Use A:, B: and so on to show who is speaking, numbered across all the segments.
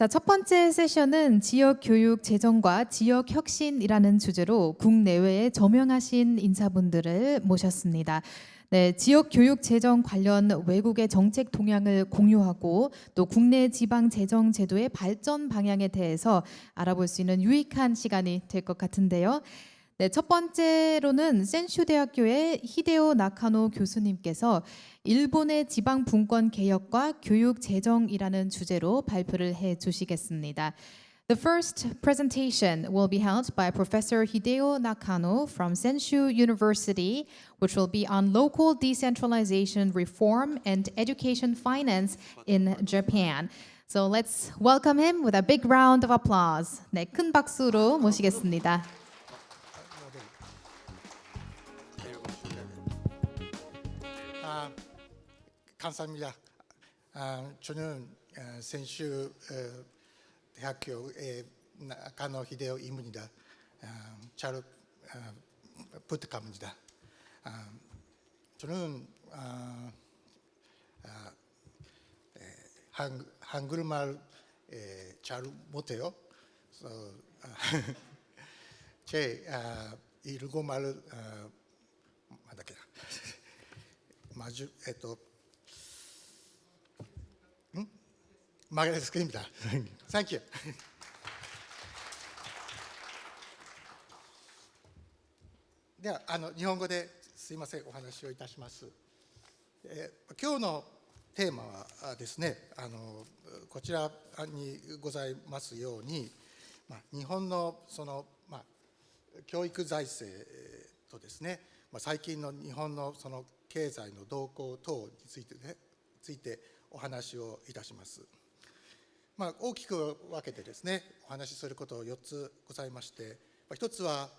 A: 자, 첫 번째 세션은 지역 교육 재정과 지역 혁신이라는 주제로 국내외에 저명하신 인사분들을 모셨습니다. 네, 지역 교육 재정 관련 외국의 정책 동향을 공유하고 또 국내 지방 재정 제도의 발전 방향에 대해서 알아볼 수 있는 유익한 시간이 될 것 같은데요. 네, 첫 번째로는 센슈 대학교의 히데오 나카노 교수님께서 일본의 지방 분권 개혁과 교육 재정이라는 주제로 발표를 해 주시겠습니다. The first presentation will be held by Professor Hideo Nakano from Senshu University, which will be on local decentralization reform and education finance in Japan. So let's welcome him with a big round of applause. 네, 큰 박수로 모시겠습니다.
B: 감사합니다. 저는 센슈 대학교의 나카노 히데오 입니다. 잘 부탁합니다. 저는 한국말 잘 못해요. 제 일본말을 마주 마가레스크입니다. Thank you. では日本語ですいませんお話をいたします。今日のテーマはですねこちらにございますように、日本の教育財政とですね、最近の日本の経済の動向等についてお話をいたします。大きく分けてですねお話しすることを4つございまして、一つは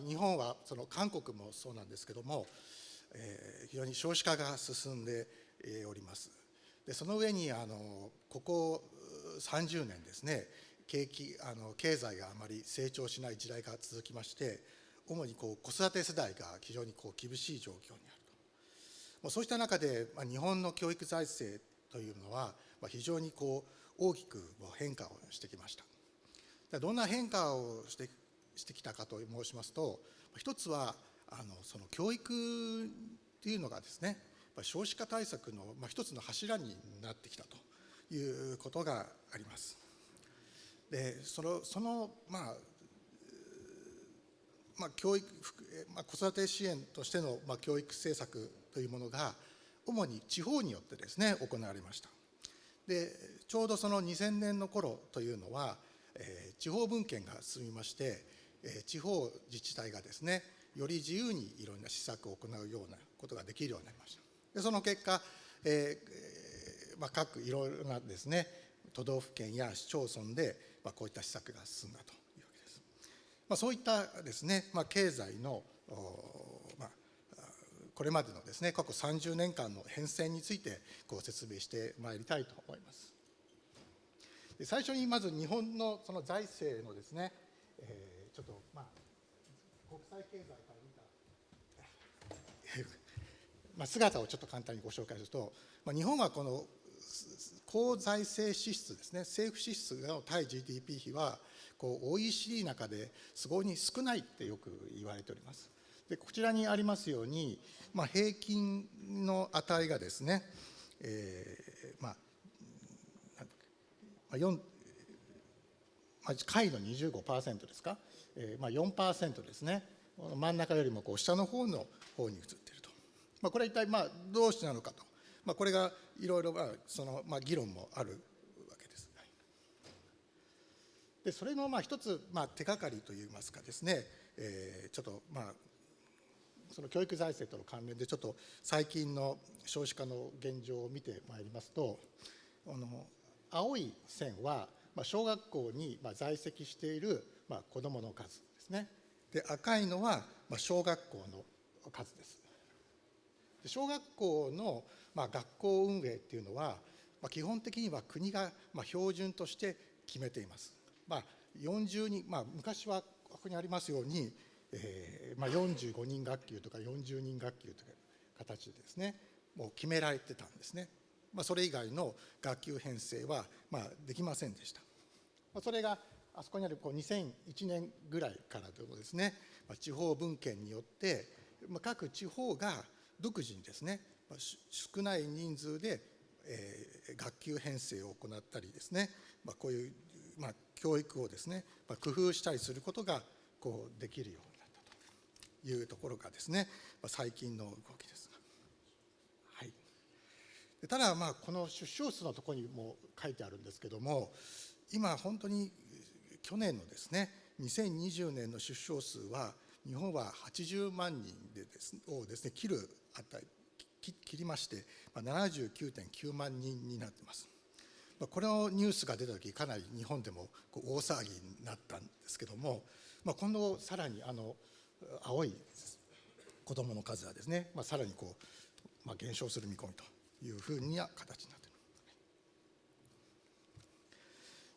B: 日本は韓国もそうなんですけども、非常に少子化が進んでおります。でその上にここ30年ですね経済があまり成長しない時代が続きまして、主に子育て世代が非常に厳しい状況にあると。そうした中で日本の教育財政というのは非常に大きく変化をしてきました。どんな変化をしてきたかと申しますと、一つはその教育というのがですね少子化対策の一つの柱になってきたということがあります。で教育子育て支援としての教育政策というものが主に地方によってですね行われました。でちょうどその2000年の頃というのは、地方分権が進みまして、地方自治体がですねより自由にいろんな施策を行うようなことができるようになりました。でその結果、各いろいろなですね都道府県や市町村で、こういった施策が進んだというわけです。そういったですね、経済のこれまでのですね過去30年間の変遷について説明してまいりたいと思います。で最初にまず日本の財政のですね、ちょっと国際経済から見た姿をちょっと簡単にご紹介すると、日本はこの公財政支出ですね政府支出の対 GDP 比はOECD の中ですごいに少ないってよく言われております。でこちらにありますように、平均の値がですね、下位の 25% ですか、4% ですね、真ん中よりも下の方に移っていると。これは一体どうしてなのかと、これがいろいろ議論もあるわけです。でそれの一つ手がかりといいますかですね、ちょっとその教育財政との関連でちょっと最近の少子化の現状を見てまいりますと、青い線は小学校に在籍している子どもの数ですね。で赤いのは小学校の数です。で小学校の学校運営っていうのは基本的には国が標準として決めています。40人、昔はここにありますように45人学級とか40人学級という形でですねもう決められてたんですね。それ以外の学級編成はできませんでした。それがあそこにある2001年ぐらいからでもですね、地方分権によって各地方が独自にですね、少ない人数で学級編成を行ったりですね、こういう教育をですね工夫したりすることができるようになったというところがですね、最近の動きです。はい、ただこの出生数のところにも書いてあるんですけども、今本当に去年のですね2020年の出生数は日本は80万人をですね切りまして、79.9万人になっています。このニュースが出たとき、かなり日本でも大騒ぎになったんですけども、今後さらに青い子どもの数はですね、さらに減少する見込みというふうな形になっている。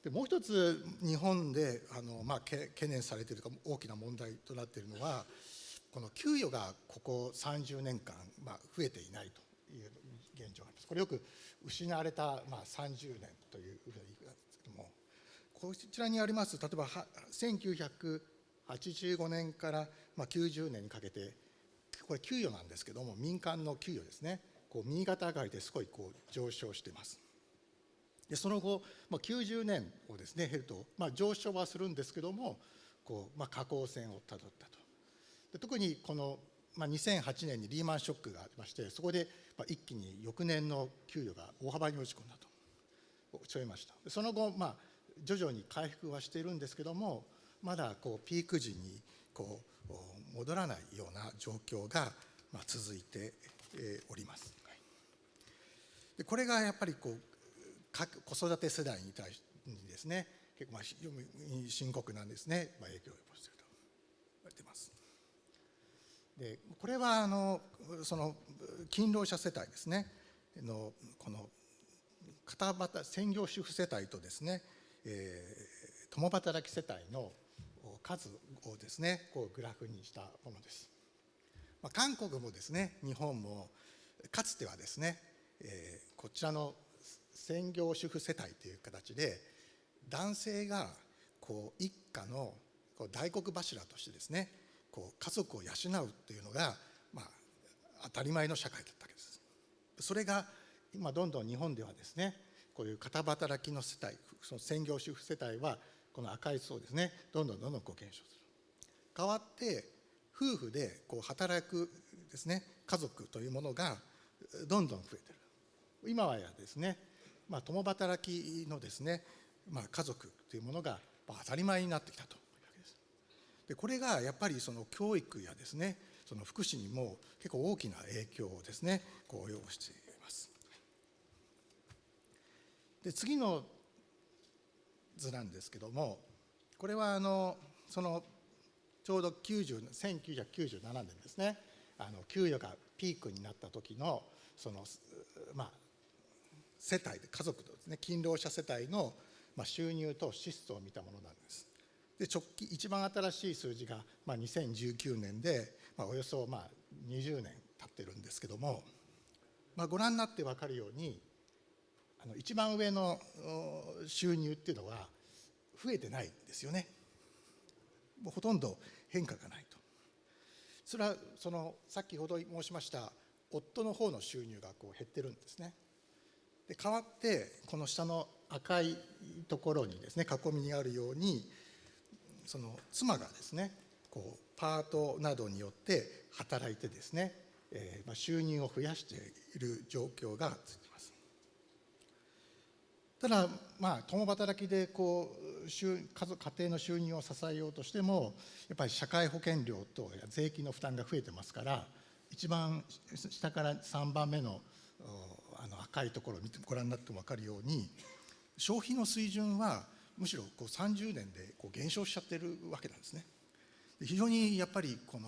B: でもう一つ、日本で懸念されている大きな問題となっているのは、この給与がここ30年間増えていないという現状があります。これよく失われた30年というふうに言うんですけども、こちらにあります、例えば1985年から90年にかけて、これ給与なんですけども、民間の給与ですね、右肩上がりですごい上昇しています。でその後、90年をですね経ると、上昇はするんですけども、下降線をたどったと。で特にこの2008年にリーマンショックがありまして、そこで一気に翌年の給与が大幅に落ち込んだと落ちました。その後徐々に回復はしているんですけども、まだピーク時に戻らないような状況が続いております。でこれがやっぱり子育て世代に対してですね、結構非常に深刻なんですね、影響を及ぼしていると言われています。でこれはその勤労者世帯ですねのこの専業主婦世帯とですね、共働き世帯の数をですねグラフにしたものです。韓国もですね日本もかつてはですね、こちらの専業主婦世帯という形で男性が一家の大黒柱としてですね家族を養うというのが当たり前の社会だったわけです。それが今どんどん日本ではですねこういう片働きの世帯、その専業主婦世帯はこの赤い層ですねどんどん減少する。代わって夫婦で働くですね家族というものがどんどん増えている。今はやですね共働きのですね家族というものが当たり前になってきたというわけです。でこれがやっぱりその教育やですねその福祉にも結構大きな影響をですね及ぼしています。で次の図なんですけども、これはそのちょうど1997年ですね給与がピークになった時のその世帯で家族とですね勤労者世帯の収入と支出を見たものなんです。で直近一番新しい数字が2019年でおよそ20年経ってるんですけども、ご覧になって分かるように一番上の収入っていうのは増えてないんですよね。もうほとんど変化がないと。それは先ほど申しました夫の方の収入が減ってるんですね。で代わってこの下の赤いところにですね囲みにあるようにその妻がですねパートなどによって働いてですね、収入を増やしている状況が続いています。ただ共働きで家庭の収入を支えようとしてもやっぱり社会保険料と税金の負担が増えてますから、一番下から3番目の赤いところをご覧になっても分かるように消費の水準はむしろ30年で減少しちゃってるわけなんですね。非常にやっぱり今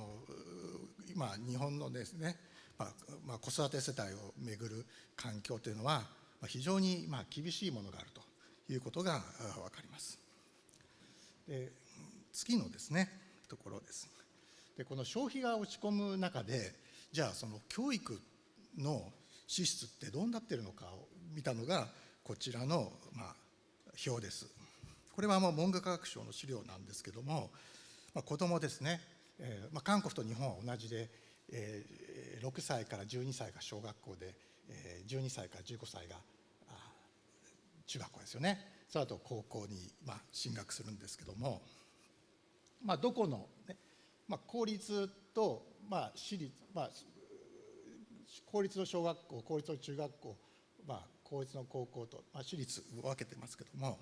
B: 日本のですね、子育て世帯をめぐる環境というのは非常に厳しいものがあるということが分かります。で次のですねところです。でこの消費が落ち込む中でじゃあその教育の支出ってどうなっているのかを見たのがこちらの、表です。これはもう文部科学省の資料なんですけども、子どもですね、韓国と日本は同じで、6歳から12歳が小学校で、12歳から15歳が中学校ですよね。その後高校に進学するんですけども、どこの、ね、公立と私立、公立の小学校、公立の中学校、公立の高校と、私立を分けてますけども、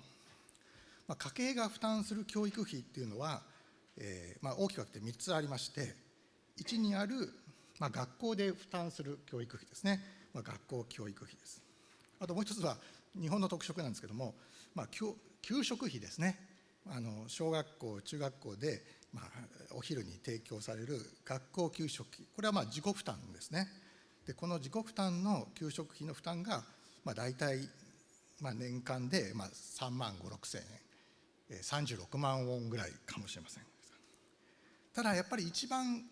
B: 家計が負担する教育費っていうのは、大きく分けて3つありまして、1にある、学校で負担する教育費ですね、学校教育費です。あともう一つは日本の特色なんですけども、給食費ですね。小学校中学校で、お昼に提供される学校給食費、これは自己負担ですね。でこの自己負担の給食費の負担が、大体、年間で3万5、6千円、36万ウォンぐらいかもしれません。ただやっぱり一番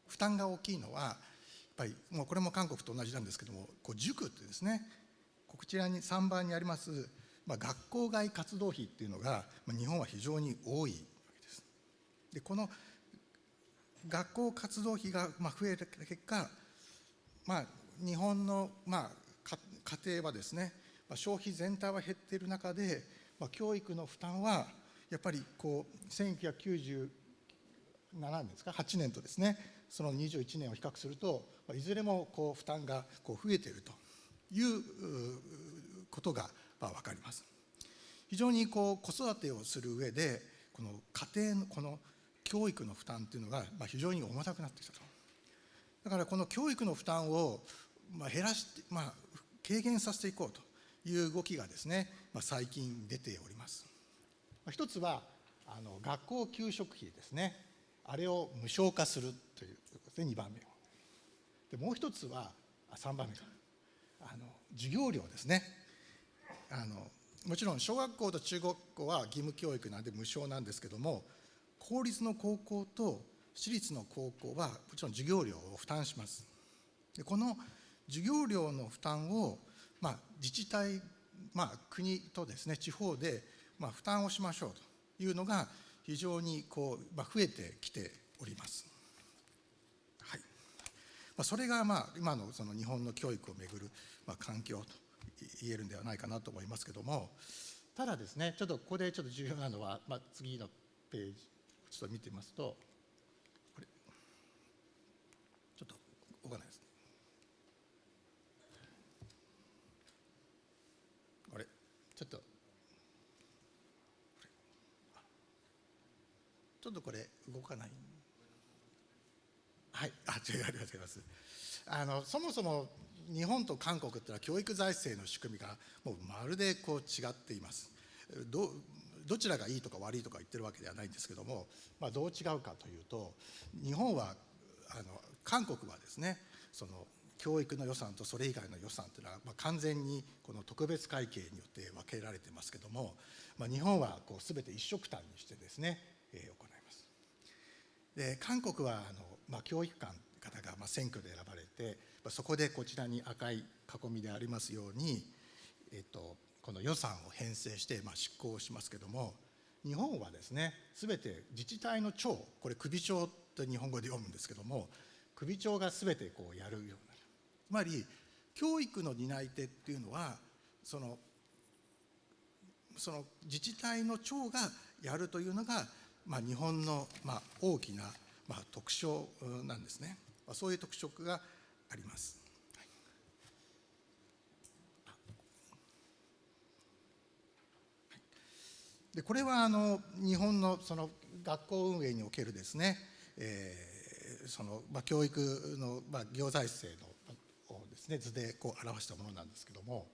B: 負担が大きいのは、やっぱりもうこれも韓国と同じなんですけども、塾ってですね、こちらに3番にあります、学校外活動費っていうのが、日本は非常に多いわけです。でこの学校活動費が増えた結果、日本の家庭はですね、消費全体は減っている中で、教育の負担はやっぱり1997年ですか、8年とですね、その21年を比較すると、いずれも負担が増えているということが分かります。非常に子育てをする上で、この家庭のこの教育の負担というのが非常に重たくなってきたと。だからこの教育の負担を減らして、軽減させていこうという動きがですね、最近出ております。一つは学校給食費ですね、あれを無償化するということで2番目を。でもう一つは3番目か、授業料ですね。もちろん小学校と中学校は義務教育なんで無償なんですけども、公立の高校と私立の高校はもちろん授業料を負担します。でこの授業料の負担を、自治体、国とですね、地方で、負担をしましょうというのが非常に増えてきております。はい。それが今のその日本の教育をめぐる環境と言えるんではないかなと思いますけども、ただですね、ちょっとここでちょっと重要なのは、次のページちょっと見てみますと、これちょっと動かないですね。これちょっとこれ動かない。はい、ありがとうございます。そもそも日本と韓国っていうのは教育財政の仕組みがもうまるで違っています。どちらがいいとか悪いとか言ってるわけではないんですけども、どう違うかというと、日本は韓国はですね、その教育の予算とそれ以外の予算というのは完全にこの特別会計によって分けられてますけども、日本は全て一緒くたにしてですね、行います。で韓国は教育官方が選挙で選ばれて、そこでこちらに赤い囲みでありますように、この予算を編成して執行しますけども、日本はですね、全て自治体の長、これ首長と日本語で読むんですけども、首長が全てやるようになる。つまり教育の担い手っていうのはその自治体の長がやるというのが、日本の大きな特徴なんですね。そういう特色があります。でこれは日本のその学校運営におけるですね、その教育の行財政のをですね図で表したものなんですけども、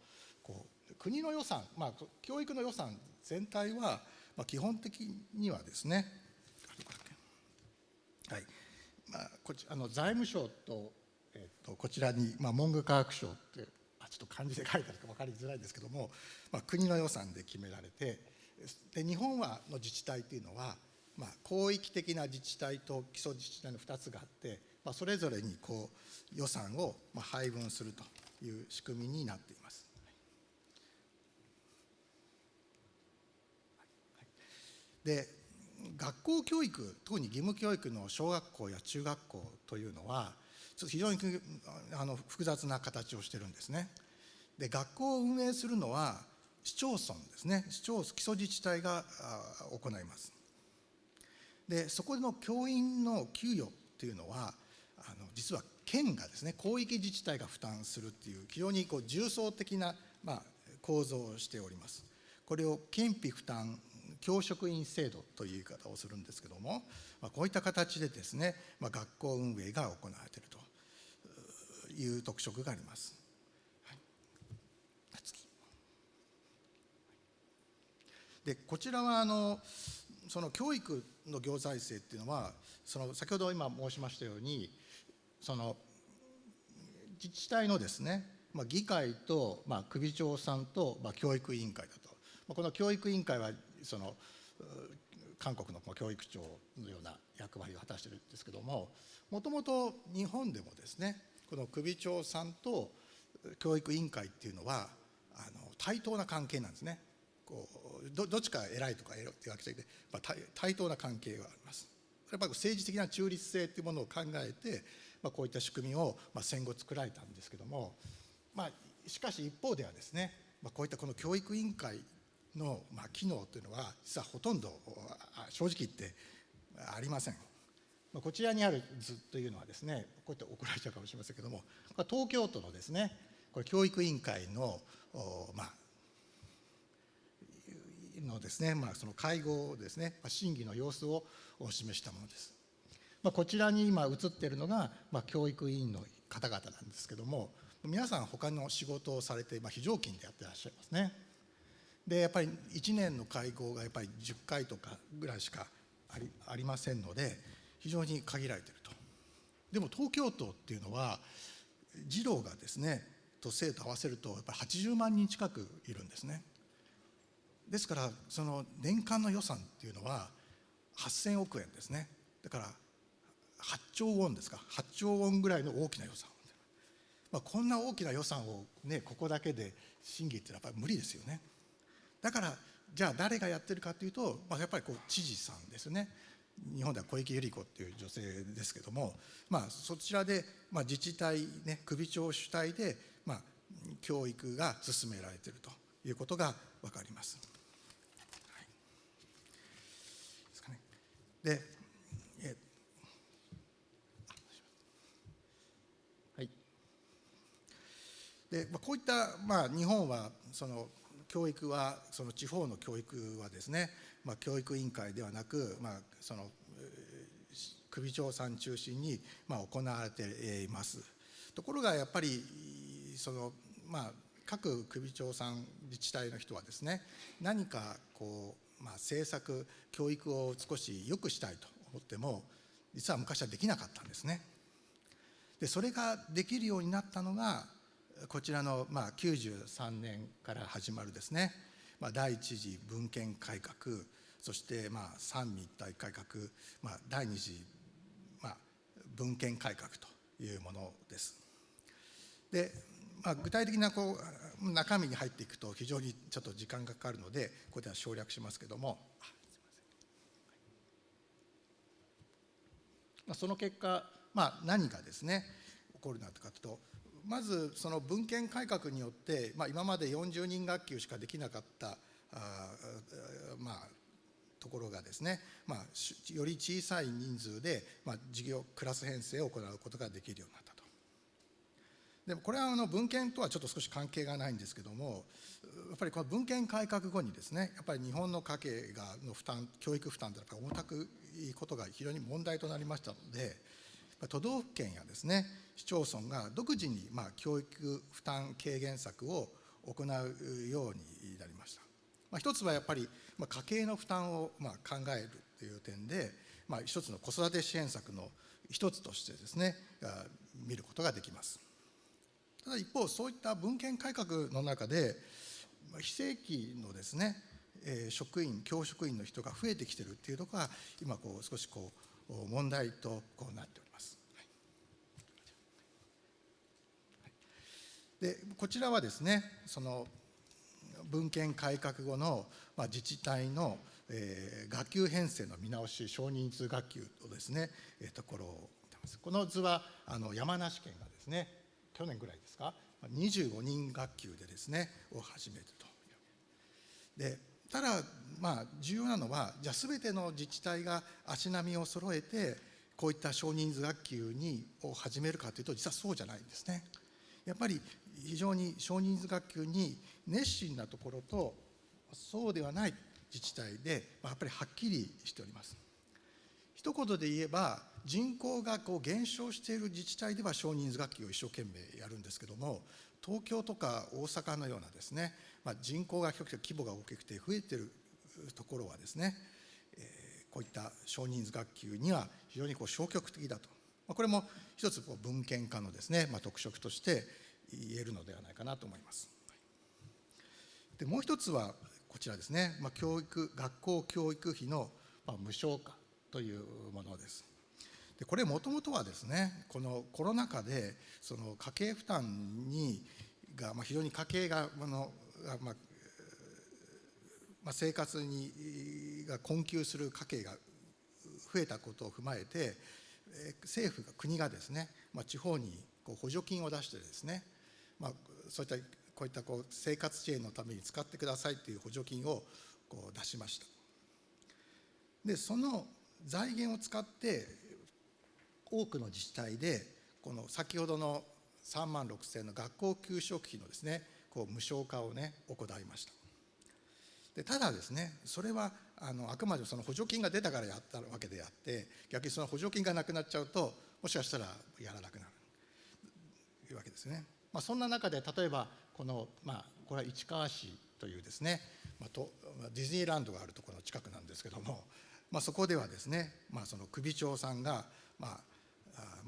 B: 国の予算、教育の予算全体は基本的にはですね、はい、財務省と、こちらに文部科学省ってちょっと漢字で書いてあるか分かりづらいですけども、国の予算で決められて、で日本の自治体というのは、広域的な自治体と基礎自治体の2つがあって、それぞれに予算を配分するという仕組みになっています。で、学校教育、特に義務教育の小学校や中学校というのは、非常に複雑な形をしているんですね。で、学校を運営するのは市町村ですね、基礎自治体が行います。で、そこの教員の給与というのは、実は県がですね、広域自治体が負担するっていう、非常に重層的な、構造をしております。これを県費負担教職員制度という言い方をするんですけども、こういった形でですね、学校運営が行われているという特色があります。はい、次で、こちらはその教育の行財政っていうのは、先ほど今申しましたように、その自治体のですね、議会と首長さんと教育委員会だと。この教育委員会は韓国の教育庁のような役割を果たしているんですけども、もともと日本でもですね、この首長さんと教育委員会っていうのは対等な関係なんですね。どっちか偉いとか偉いというわけじゃなくて、対等な関係があります。やっぱり政治的な中立性というものを考えて、こういった仕組みを戦後作られたんですけども、しかし一方ではですね、こういったこの教育委員会の機能というのは実はほとんど正直言ってありません。こちらにある図というのはですね、こうやって怒られちゃうかもしれませんけども、東京都のですね、これ教育委員会のですね、その会合ですね、審議の様子を示したものです。こちらに今映っているのが教育委員の方々なんですけども、皆さん他の仕事をされて非常勤でやってらっしゃいますね。で、やっぱり1年の会合がやっぱり10回とかぐらいしかありませんので、非常に限られていると。でも東京都っていうのは児童がですねと生徒合わせるとやっぱり80万人近くいるんですね。ですからその年間の予算っていうのは8000億円ですね。だから8兆ウォンですか、8兆ウォンぐらいの大きな予算、こんな大きな予算をねここだけで審議ってやっぱり無理ですよね。だからじゃあ誰がやってるかというと、やっぱり知事さんですね。日本では小池百合子っていう女性ですけども、そちらで自治体ね、首長主体で教育が進められているということが分かります。はい、ですかね。で、はい。で、こういった日本はその教育はその地方の教育はですね、教育委員会ではなく、その首長さん中心に行われています。ところがやっぱりその各首長さん自治体の人はですね、何か政策教育を少し良くしたいと思っても実は昔はできなかったんですね。でそれができるようになったのがこちらの93年から始まるですね、第一次文献改革、そして三位一体改革、第二次文献改革というものです。で、具体的な中身に入っていくと非常にちょっと時間がかかるのでここでは省略しますけども、その結果、何がですね起こるなとかというと、まずその文献改革によって、今まで40人学級しかできなかったところがですね、より小さい人数で授業クラス編成を行うことができるようになったと。でもこれは文献とはちょっと少し関係がないんですけども、やっぱりこの文献改革後にですね、やっぱり日本の家計の負担、教育負担というのは重たくいいことが非常に問題となりましたので、都道府県やですね市町村が独自に教育負担軽減策を行うようになりました。一つはやっぱり家計の負担を考えるという点で、一つの子育て支援策の一つとしてですね見ることができます。ただ一方、そういった文献改革の中で非正規のですね職員、教職員の人が増えてきているっていうところが今少し問題となっております。でこちらはですねその文献改革後の自治体の学級編成の見直し、少人数学級をですね、ところを見てます。この図は山梨県がですね、去年ぐらいですか、25人学級でですね、を始めると。でただ、重要なのは、じゃあ、すべての自治体が足並みを揃えて、こういった少人数学級を始めるかというと、実はそうじゃないんですね。やっぱり非常に少人数学級に熱心なところと、そうではない自治体で、やっぱりはっきりしております。一言で言えば、人口が減少している自治体では少人数学級を一生懸命やるんですけども、東京とか大阪のようなですね、人口が比較的規模が大きくて増えているところはですね、こういった少人数学級には非常に消極的だと。これも一つ文献化のですね、特色として言えるのではないかなと思います。でもう一つはこちらですね、学校教育費の無償化というものです。でこれもともとはですね、このコロナ禍でその家計負担が非常に家計が生活が困窮する家計が増えたことを踏まえて、政府国がですね、地方に補助金を出してですね、そういったこういった生活支援のために使ってくださいという補助金を出しました。でその財源を使って多くの自治体でこの先ほどの3万6000の学校給食費のですね、無償化をね行いました。でただですね、それはあくまでその補助金が出たからやったわけであって、逆にその補助金がなくなっちゃうと、もしかしたらやらなくなるというわけですね。そんな中で、例えばこれは市川市というですね、ディズニーランドがあるところの近くなんですけども、そこではですね、その首長さんが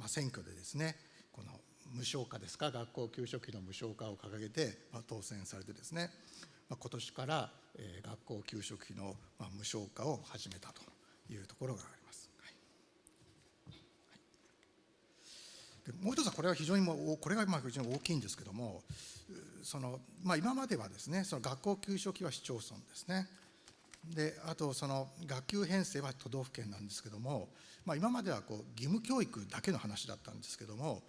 B: 選挙でですね、この無償化ですか、学校給食費の無償化を掲げて当選されてですね、今年から学校給食費の無償化を始めたというところがあります。でもう一つは、これが非常に大きいんですけども、今まではですね、その学校給食費は市町村ですね。であとその学級編成は都道府県なんですけども、今までは義務教育だけの話だったんですけども、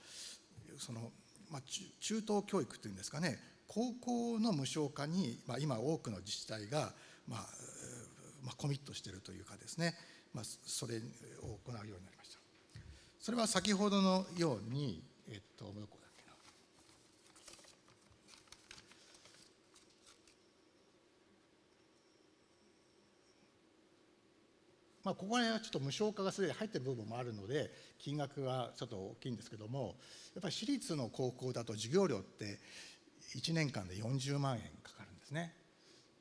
B: 中等教育というんですかね、高校の無償化に、今多くの自治体が、コミットしているというかですね、それを行うようになりました。それは先ほどのように、どこだっけな、ここら辺はちょっと無償化がすでに入っている部分もあるので、金額がちょっと大きいんですけども、やっぱり私立の高校だと授業料って1年間で40万円かかるんですね。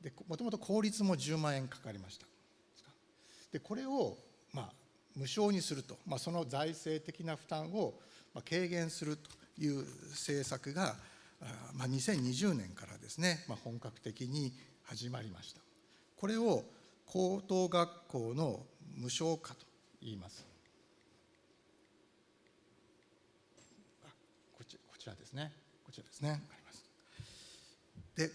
B: でもともと公立も10万円かかりました。でこれを無償にすると、その財政的な負担を軽減するという政策が2020年からですね、本格的に始まりました。これを高等学校の無償化と言います。こちらですね。こちらですね。あります。で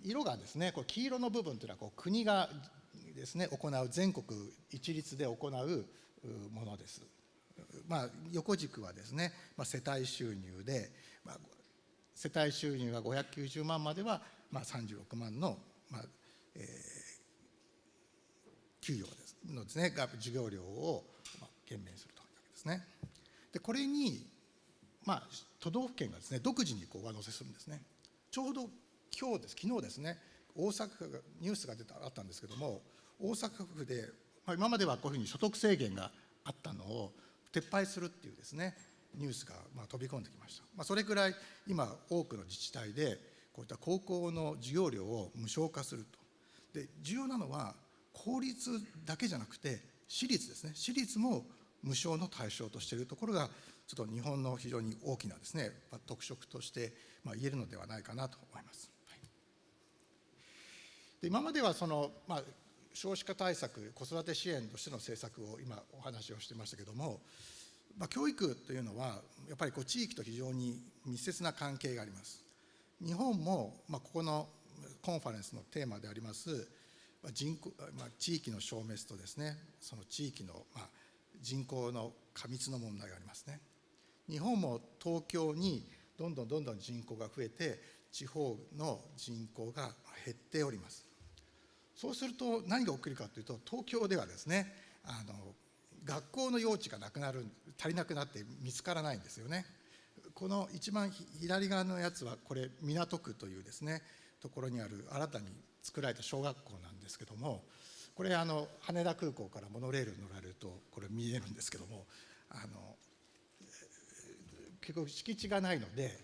B: 色がですね、黄色の部分というのは国がですね行う、全国一律で行うものです。横軸はですね、世帯収入で、世帯収入が590万までは36万の給与のですね、授業料を減免するというわけですね。でこれに都道府県がですね独自に上乗せするんですね。ちょうど昨日ですね、大阪府がニュースがあったんですけども、大阪府で、今まではこういうふうに所得制限があったのを撤廃するっていうですねニュースが飛び込んできました。それくらい今多くの自治体でこういった高校の授業料を無償化すると。で重要なのは公立だけじゃなくて私立ですね。私立も無償の対象としているところがちょっと日本の非常に大きなですね特色として言えるのではないかなと思います。で今までは少子化対策、子育て支援としての政策を今お話をしてましたけども、教育というのはやっぱり地域と非常に密接な関係があります。日本もここのコンファレンスのテーマであります地域の消滅とですね、その地域の、人口の過密の問題がありますね。日本も東京にどんどん人口が増えて、地方の人口が減っております。そうすると何が起きるかというと、東京ではですね、学校の用地が足りなくなって見つからないんですよね。この一番左側のやつは、これ港区というですねところにある新たに作られた小学校なんですけども、これ羽田空港からモノレールに乗られるとこれ見えるんですけども、結構敷地がないので、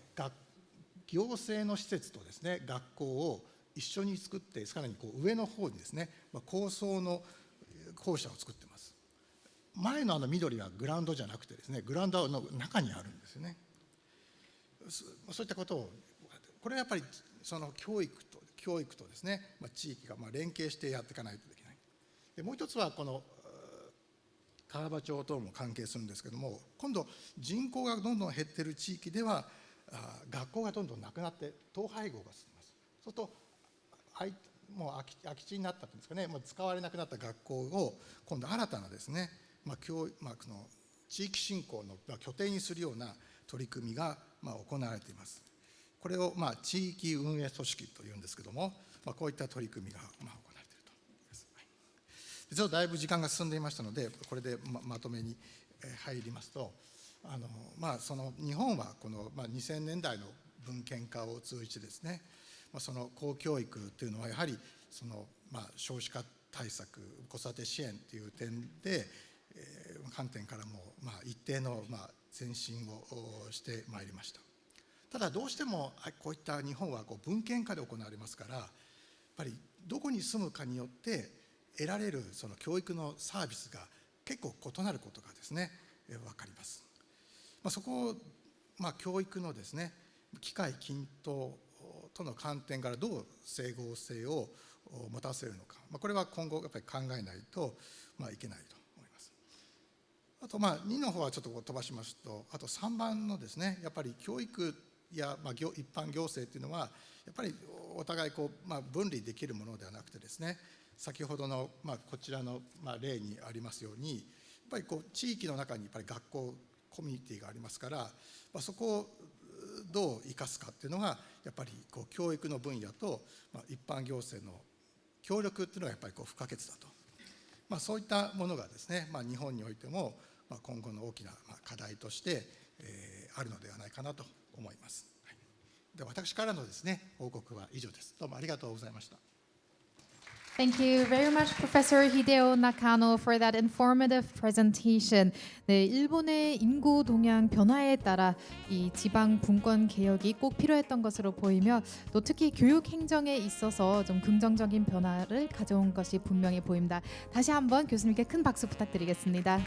B: 行政の施設とですね学校を一緒に作って、さらに上の方にですね、高層の校舎を作ってます。前の緑はグラウンドじゃなくてですね、グラウンドの中にあるんですよね。そういったことを、これはやっぱりその教育とですね、地域が連携してやっていかないとできない。でもう一つはこの川場町とも関係するんですけども、今度人口がどんどん減っている地域では学校がどんどんなくなって統廃合が進みます。そうするともう空き地になったんですかね、使われなくなった学校を今度新たなですね、地域振興の拠点にするような取り組みが行われています。これを地域運営組織というんですけども、こういった取り組みが行われていると思います。ちょっとだいぶ時間が進んでいましたので、これでまとめに入りますと、その日本はこの2000年代の文献化を通じてですね、その公教育というのはやはりその少子化対策、子育て支援という点で、観点からも一定の前進をしてまいりました。ただどうしてもこういった日本は文献化で行われますから、やっぱりどこに住むかによって得られるその教育のサービスが結構異なることがですね分かります。そこを教育のですね機会均等との観点からどう整合性を持たせるのか、これは今後やっぱり考えないといけないと思います。あと2の方はちょっと飛ばしますと、あと3番のですね、やっぱり教育や一般行政というのはやっぱりお互い分離できるものではなくてですね、先ほどのこちらの例にありますように、やっぱり地域の中にやっぱり学校コミュニティがありますから、そこをどう生かすかっていうのがやっぱり教育の分野と一般行政の協力っていうのがやっぱり不可欠だと、そういったものがですね、日本においても今後の大きな課題としてあるのではないかなと思います。で、私からのですね報告は以上です。どうもありがとうございました。
A: Thank you very much, Professor Hideo Nakano, for that informative presentation. 네, 일본의 인구 동향 변화에 따라 이 지방 분권 개혁이 꼭 필요했던 것으로 보이며, 또 특히 교육 행정에 있어서 좀 긍정적인 변화를 가져온 것이 분명히 보입니다. 다시 한번 교수님께 큰 박수 부탁드리겠습니다.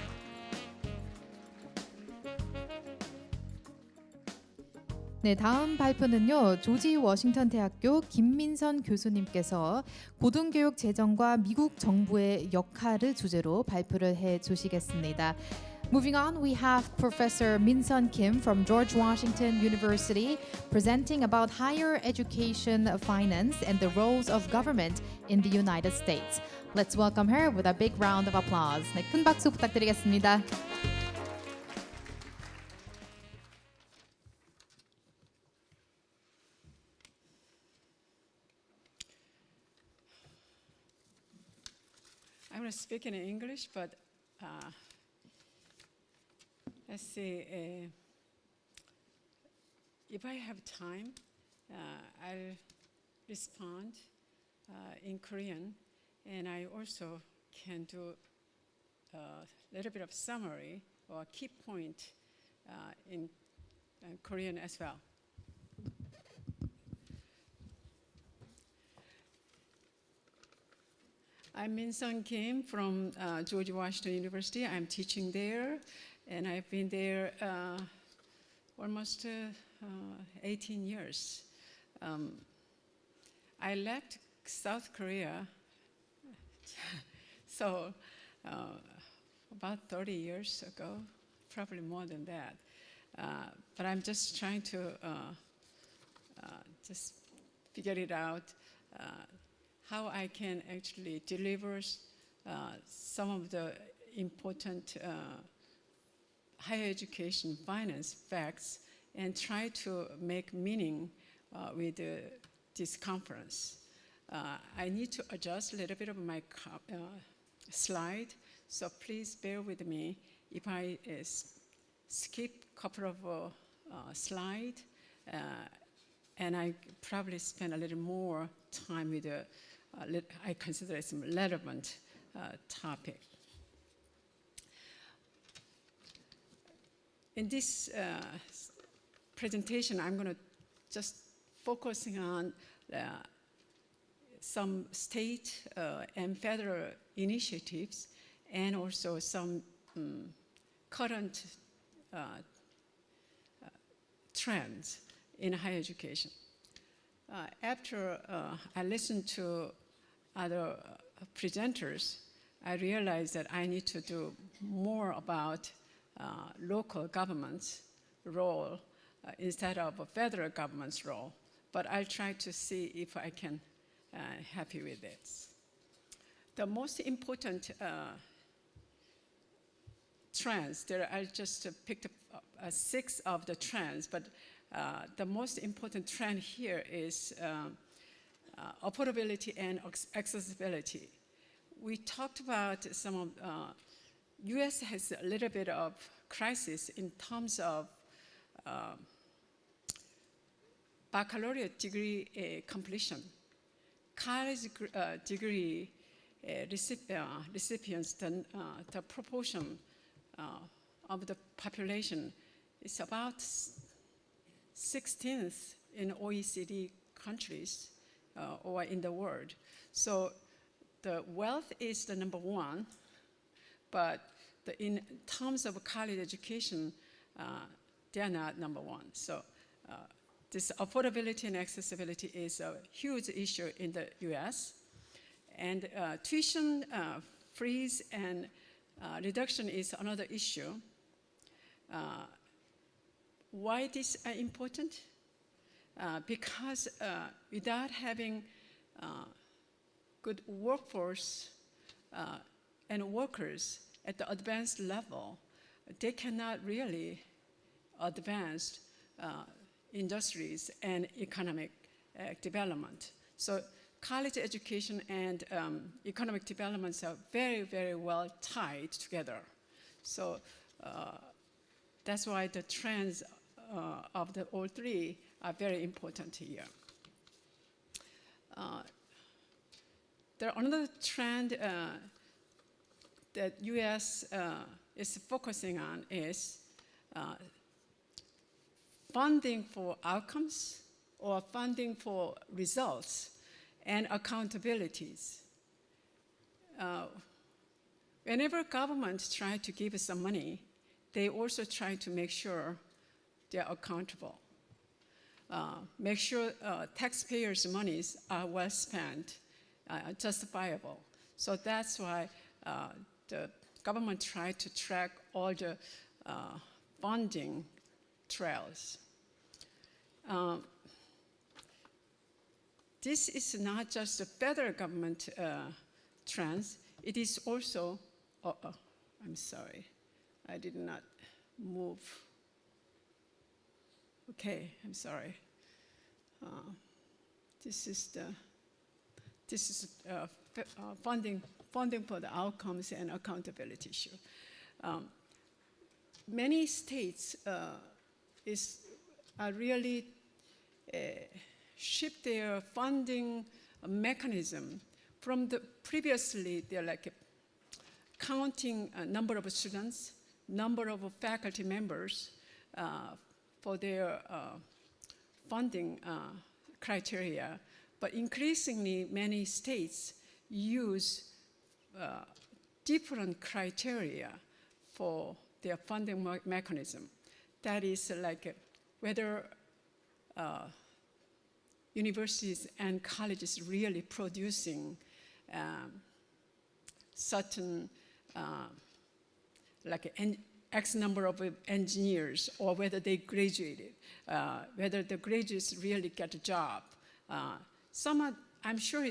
A: 네, 다음 발표는요, 조지 워싱턴 대학교 김민선 교수님께서 고등교육 재정과 미국 정부의 역할을 주제로 발표를 해 주시겠습니다. Moving on, we have Professor Min-sun Kim from George Washington University presenting about higher education finance and the roles of government in the United States. Let's welcome her with a big round of applause. 네, 큰 박수 부탁드리겠습니다.
C: I'm going to speak in English, but let's see. If I have time, I'll respond in Korean, and I also can do a little bit of summary or key point in Korean as well. I'm Min-sun Kim from George Washington University. I'm teaching there, and I've been there almost 18 years. I left South Korea so about 30 years ago, probably more than that. But I'm just trying to just figure it out. how I can actually deliver some of the important higher education finance facts and try to make meaning with this conference. I need to adjust a little bit of my slide, so please bear with me if I skip a couple of slides, and I probably spend a little more time with I consider it some relevant topic. In this presentation, I'm going to just focusing on some state and federal initiatives and also some current trends in higher education. After I listened to other presenters, I realized that I need to do more about local government's role instead of a federal government's role. But I'll try to see if I can help you with this. The most important trends, I just picked up 6 of the trends, but the most important trend here is affordability and accessibility. We talked about some of, US has a little bit of crisis in terms of baccalaureate degree completion. College degree recipients, the proportion of the population is about 16th in OECD countries or in the world. So the wealth is the number 1, but in terms of college education, they're not number 1. So this affordability and accessibility is a huge issue in the US. And tuition freeze and reduction is another issue. Why this is important? Because without having good workforce and workers at the advanced level, they cannot really advance industries and economic development. So college education and economic developments are very, very well tied together. So that's why the trends of the all 3 are very important here. There another trend that US is focusing on is funding for outcomes or funding for results and accountabilities. Whenever governments try to give some money, they also try to make sure they're accountable. Make sure taxpayers' monies are well spent, justifiable. So that's why the government tried to track all the funding trails. This is not just the federal government trends, it is also, I'm sorry, I did not move. Okay, I'm sorry. This is funding for the outcomes and accountability issue. Many states are really shift their funding mechanism from the previously they're like counting a number of students, number of faculty members for their funding criteria, but increasingly many states use different criteria for their funding mechanism. That is like whether universities and colleges really producing certain like X number of engineers, or whether they graduated, whether the graduates really get a job. Some I'm sure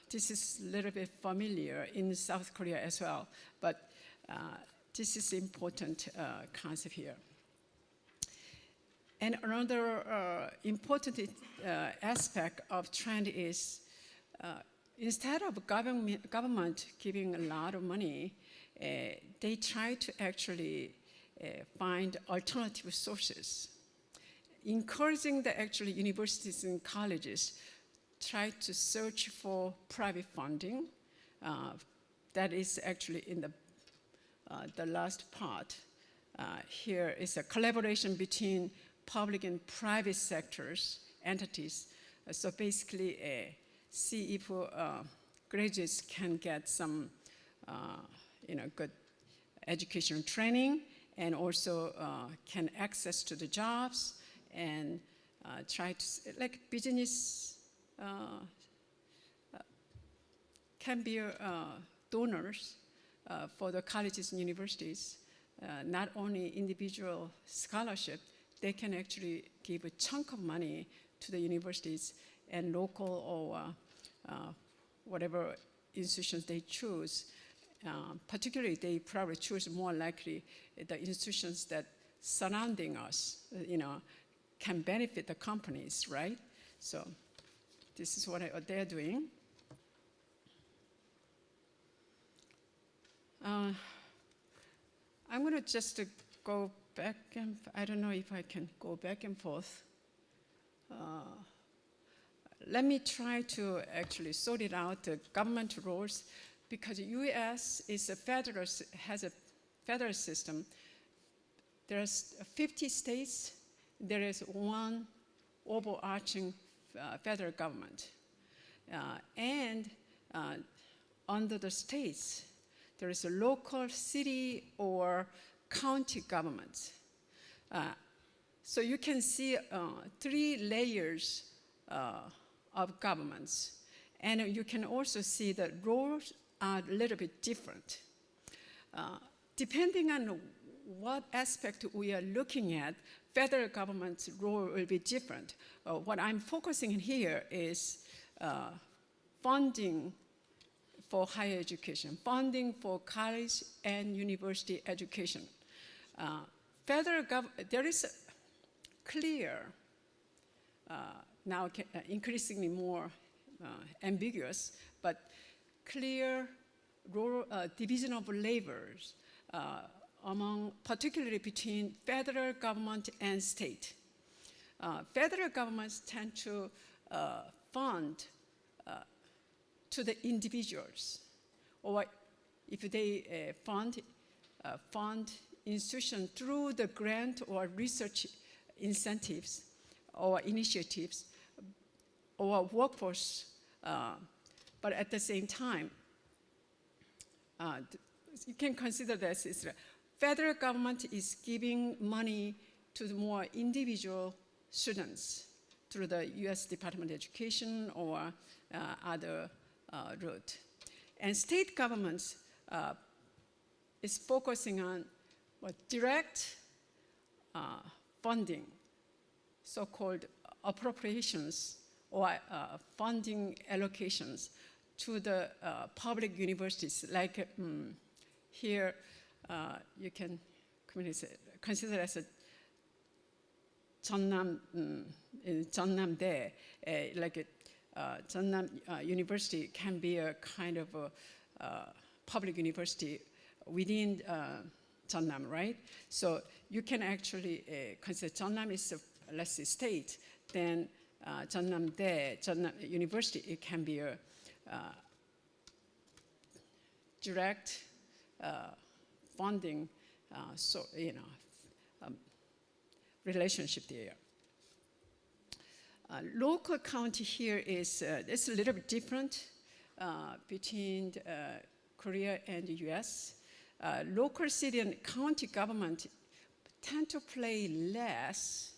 C: this is a little bit familiar in South Korea as well, but this is important concept here. And another important aspect of trend is instead of government giving a lot of money, they try to actually find alternative sources, encouraging the actually universities and colleges try to search for private funding. That is actually in the last part. Here is a collaboration between public and private sectors, entities. So basically, see if graduates can get some good educational training and also can access to the jobs and try to, like business can be donors for the colleges and universities, not only individual scholarship, they can actually give a chunk of money to the universities and local or whatever institutions they choose. Particularly, they probably choose more likely the institutions that surrounding us, can benefit the companies, right? So this is what they're doing. I'm going to just go back and I don't know if I can go back and forth. Let me try to actually sort it out, the government roles, because the U.S. is has a federal system. There's 50 states. There is one overarching federal government. And under the states, there is a local city or county government. So you can see 3 layers of governments. And you can also see that roles are a little bit different. Depending on what aspect we are looking at, federal government's role will be different. What I'm focusing here is funding for higher education, funding for college and university education. There is a clear, now increasingly more ambiguous, but clear role, division of labors particularly between federal government and state. Federal governments tend to fund to the individuals, or if they fund institutions through the grant or research incentives or initiatives or workforce, but at the same time, you can consider this as federal government is giving money to the more individual students through the U.S. Department of Education or other route. And state governments is focusing on direct funding, so-called appropriations or funding allocations to the public universities. Like here, you can consider as a Jeonnam-dae, like Jeonnam University can be a kind of a public university within Jeonnam, right? So you can actually consider Jeonnam is a, let's say, state, then Jeonnam-dae, Jeonnam University, it can be a direct funding, relationship there. Local county here is it's a little bit different between Korea and the U.S. Local city and county government tend to play less,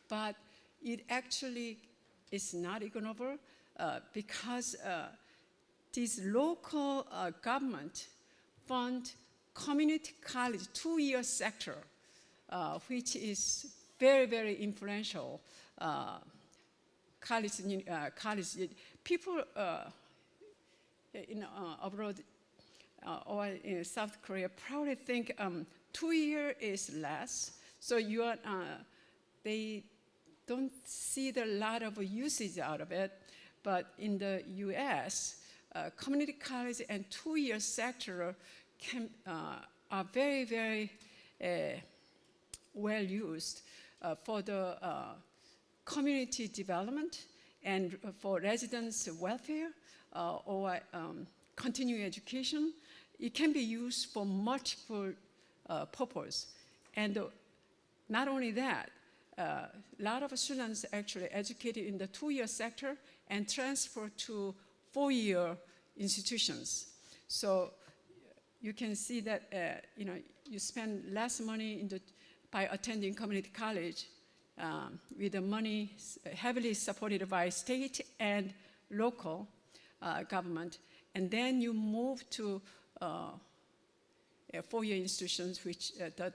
C: but it actually is not ignorable because these local government fund community college 2-year sector, which is very, very influential college. People in abroad or in South Korea probably think 2 years is less. So they don't see a lot of usage out of it. But in the U.S., community college and 2-year sector are very, very well used for the community development and for residents' welfare or continuing education. It can be used for multiple purposes. And not only that, a lot of students actually educated in the 2-year sector and transfer to 4-year institutions. So you can see that you spend less money by attending community college with the money heavily supported by state and local government, and then you move to 4-year institutions, which the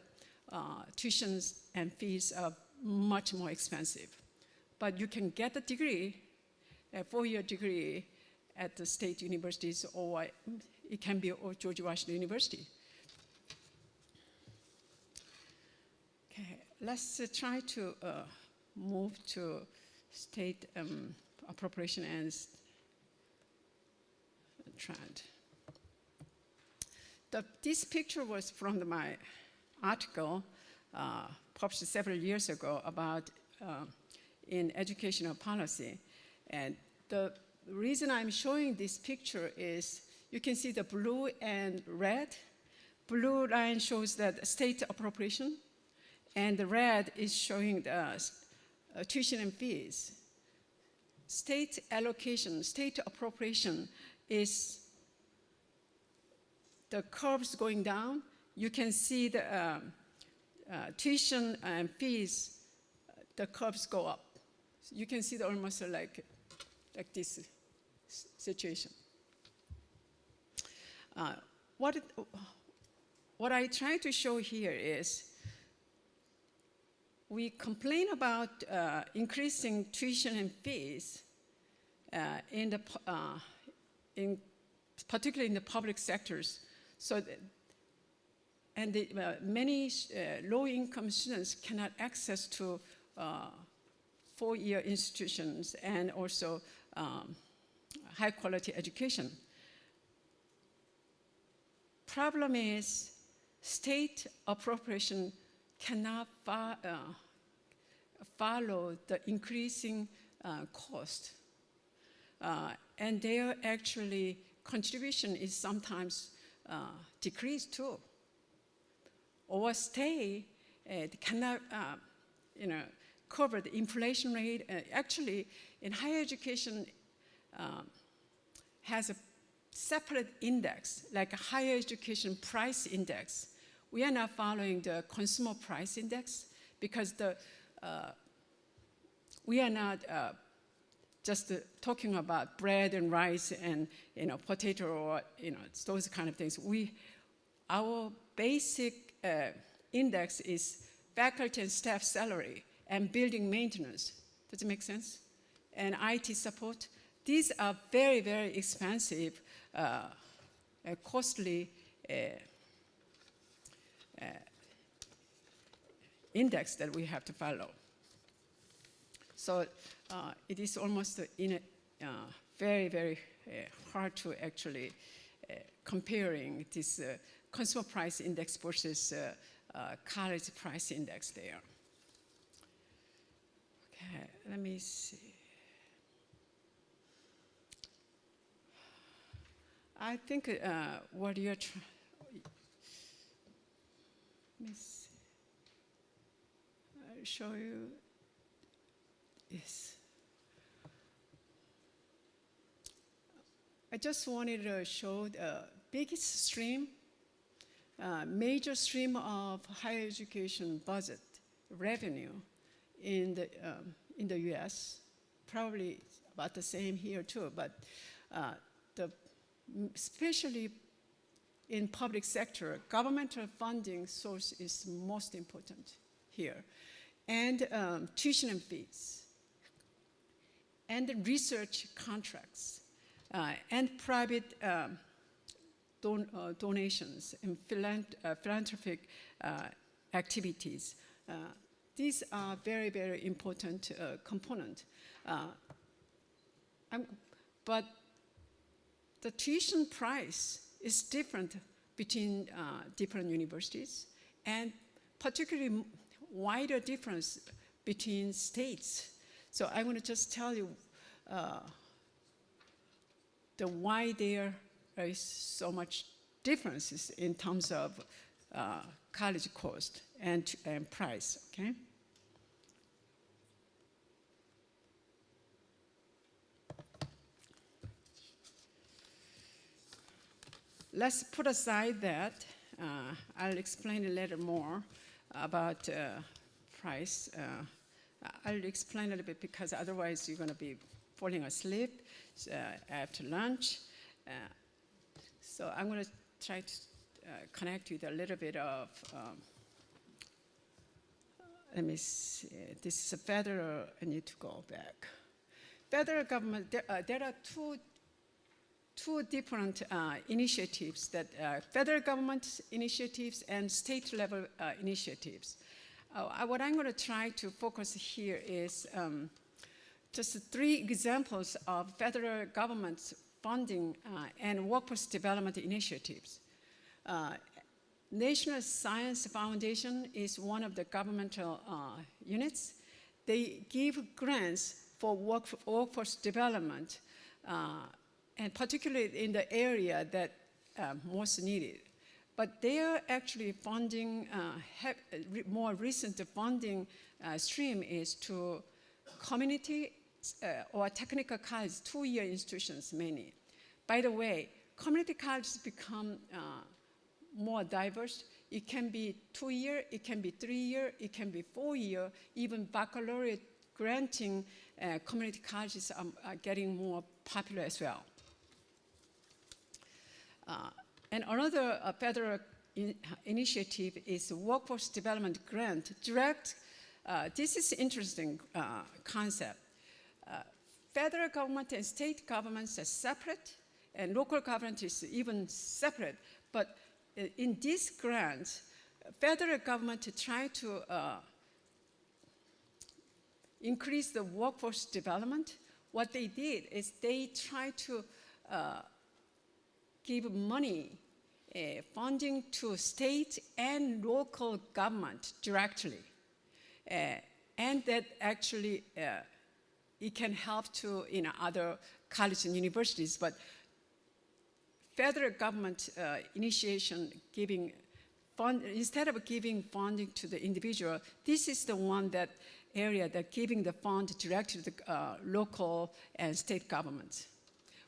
C: tuitions and fees are much more expensive. But you can get a degree, a 4-year degree at the state universities, or it can be George Washington University. Okay, let's try to move to state appropriation and trend. This picture was from my article published several years ago about in educational policy. And the reason I'm showing this picture is you can see the blue and red. Blue line shows that state appropriation, and the red is showing the tuition and fees. State allocation, state appropriation is the curves going down. You can see the tuition and fees, the curves go up. You can see almost like this situation. What I try to show here is we complain about increasing tuition and fees particularly in the public sectors. So, many low-income students cannot access to 4-year institutions and also high-quality education. Problem is, state appropriation cannot follow the increasing cost. And their actually contribution is sometimes decreased too. Or state cannot cover the inflation rate. Actually, in higher education has a separate index, like a higher education price index. We are not following the consumer price index because we are not just talking about bread and rice and potato or those kind of things. Our basic index is faculty and staff salary and building maintenance. Does it make sense? And IT support. These are very, very expensive, costly index that we have to follow. So it is almost very, very hard to actually comparing this consumer price index versus college price index there. Okay, let me see. I think what you're trying, let me see. I'll show you this. I just wanted to show the biggest stream, major stream of higher education budget revenue in the U.S. Probably about the same here too, but especially in public sector, governmental funding source is most important here, and tuition and fees. and research contracts, and private donations and philanthropic activities. These are very, very important components. But the tuition price is different between different universities, and particularly wider difference between states. So I want to just tell you the why there is so much differences in terms of college cost and price, okay? Let's put aside that. I'll explain a little more about price. I'll explain a little bit because otherwise you're going to be falling asleep after lunch. So I'm going to try to connect with a little bit of, let me see, this is a federal, I need to go back. Federal government, there are two different initiatives that federal government initiatives and state level initiatives. What I'm going to try to focus here is just 3 examples of federal government's funding and workforce development initiatives. National Science Foundation is one of the governmental units. They give grants for workforce development, and particularly in the area that most needed. But they are actually funding, more recent funding stream is to community or technical college, 2-year institutions mainly. By the way, community colleges become more diverse. It can be 2-year, it can be 3-year, it can be 4-year, even baccalaureate granting community colleges are getting more popular as well. And another federal initiative is Workforce Development Grant Direct. This is interesting concept. Federal government and state governments are separate, and local government is even separate. But in this grant, federal government try to increase the workforce development. What they did is they tried to give money, funding to state and local government directly. And that actually, it can help to other colleges and universities, but federal government initiation giving fund, instead of giving funding to the individual, this is the one that area that giving the fund directly to the local and state governments.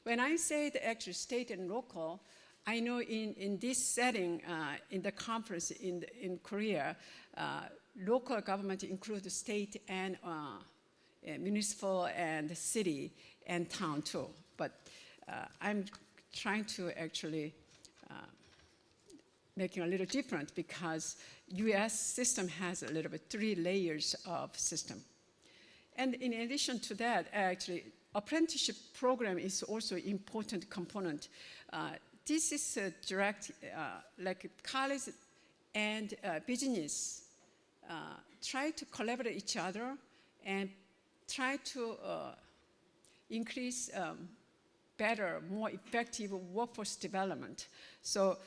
C: When I say the actual state and local, I know in this setting, in the conference in Korea, local government include the state and municipal and city and town too. But I'm trying to actually making a little different because US system has a little bit 3 layers of system. And in addition to that, actually, apprenticeship program is also an important component. This is a direct, like college and business try to collaborate each other and try to increase better, more effective workforce development. So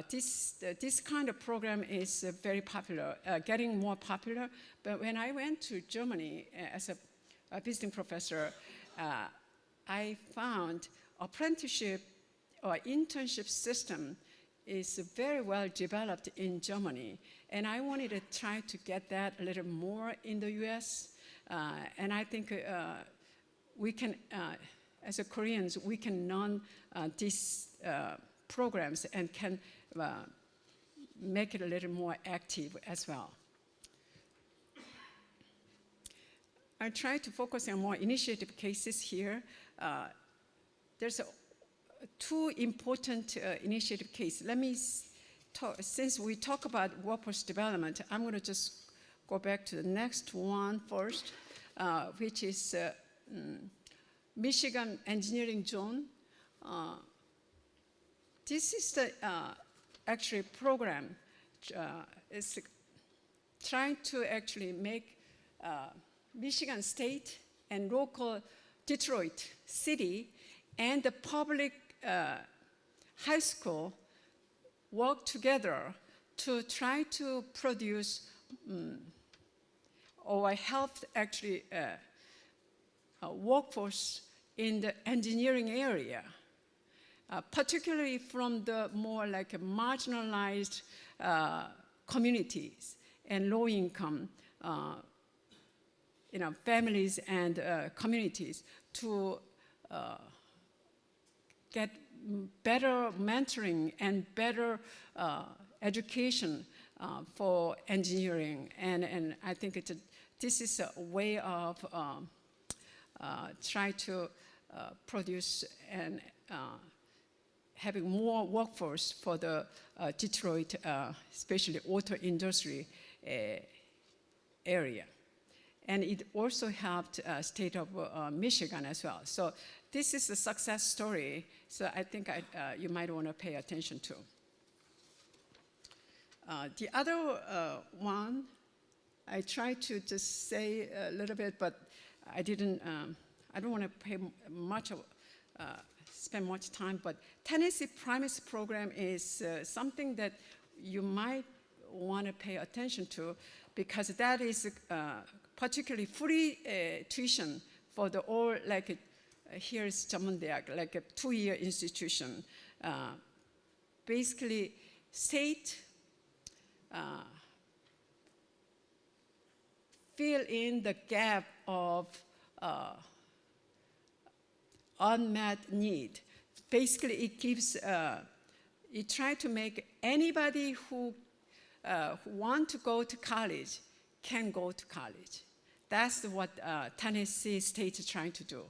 C: this kind of program is very popular, getting more popular. But when I went to Germany as a visiting professor, I found apprenticeship or internship system is very well developed in Germany. And I wanted to try to get that a little more in the US. And I think we can, as a Koreans, we can learn these programs and can make it a little more active as well. I try to focus on more initiative cases here. There's 2 important initiative cases. Let me talk, since we talk about workforce development, I'm going to just go back to the next one first, which is Michigan Engineering Zone. This is the actually program. It's trying to actually make Michigan State and local Detroit city and the public high school work together to try to produce or help actually workforce in the engineering area, particularly from the more like marginalized communities and low income families and communities to get better mentoring and better education for engineering. And I think this is a way of try to produce and having more workforce for the Detroit, especially auto industry area. And it also helped state of Michigan as well. So this is a success story, so I think you might want to pay attention to. The other one, I tried to just say a little bit, but I didn't, I don't want to pay much of, spend much time, but Tennessee Primacy Program is something that you might want to pay attention to, because that is particularly free tuition for the all, like here is Jamundeak, like a 2-year institution. Basically, state fill in the gap of unmet need. Basically, it gives, it tries to make anybody who want to go to college can go to college. That's what Tennessee State is trying to do.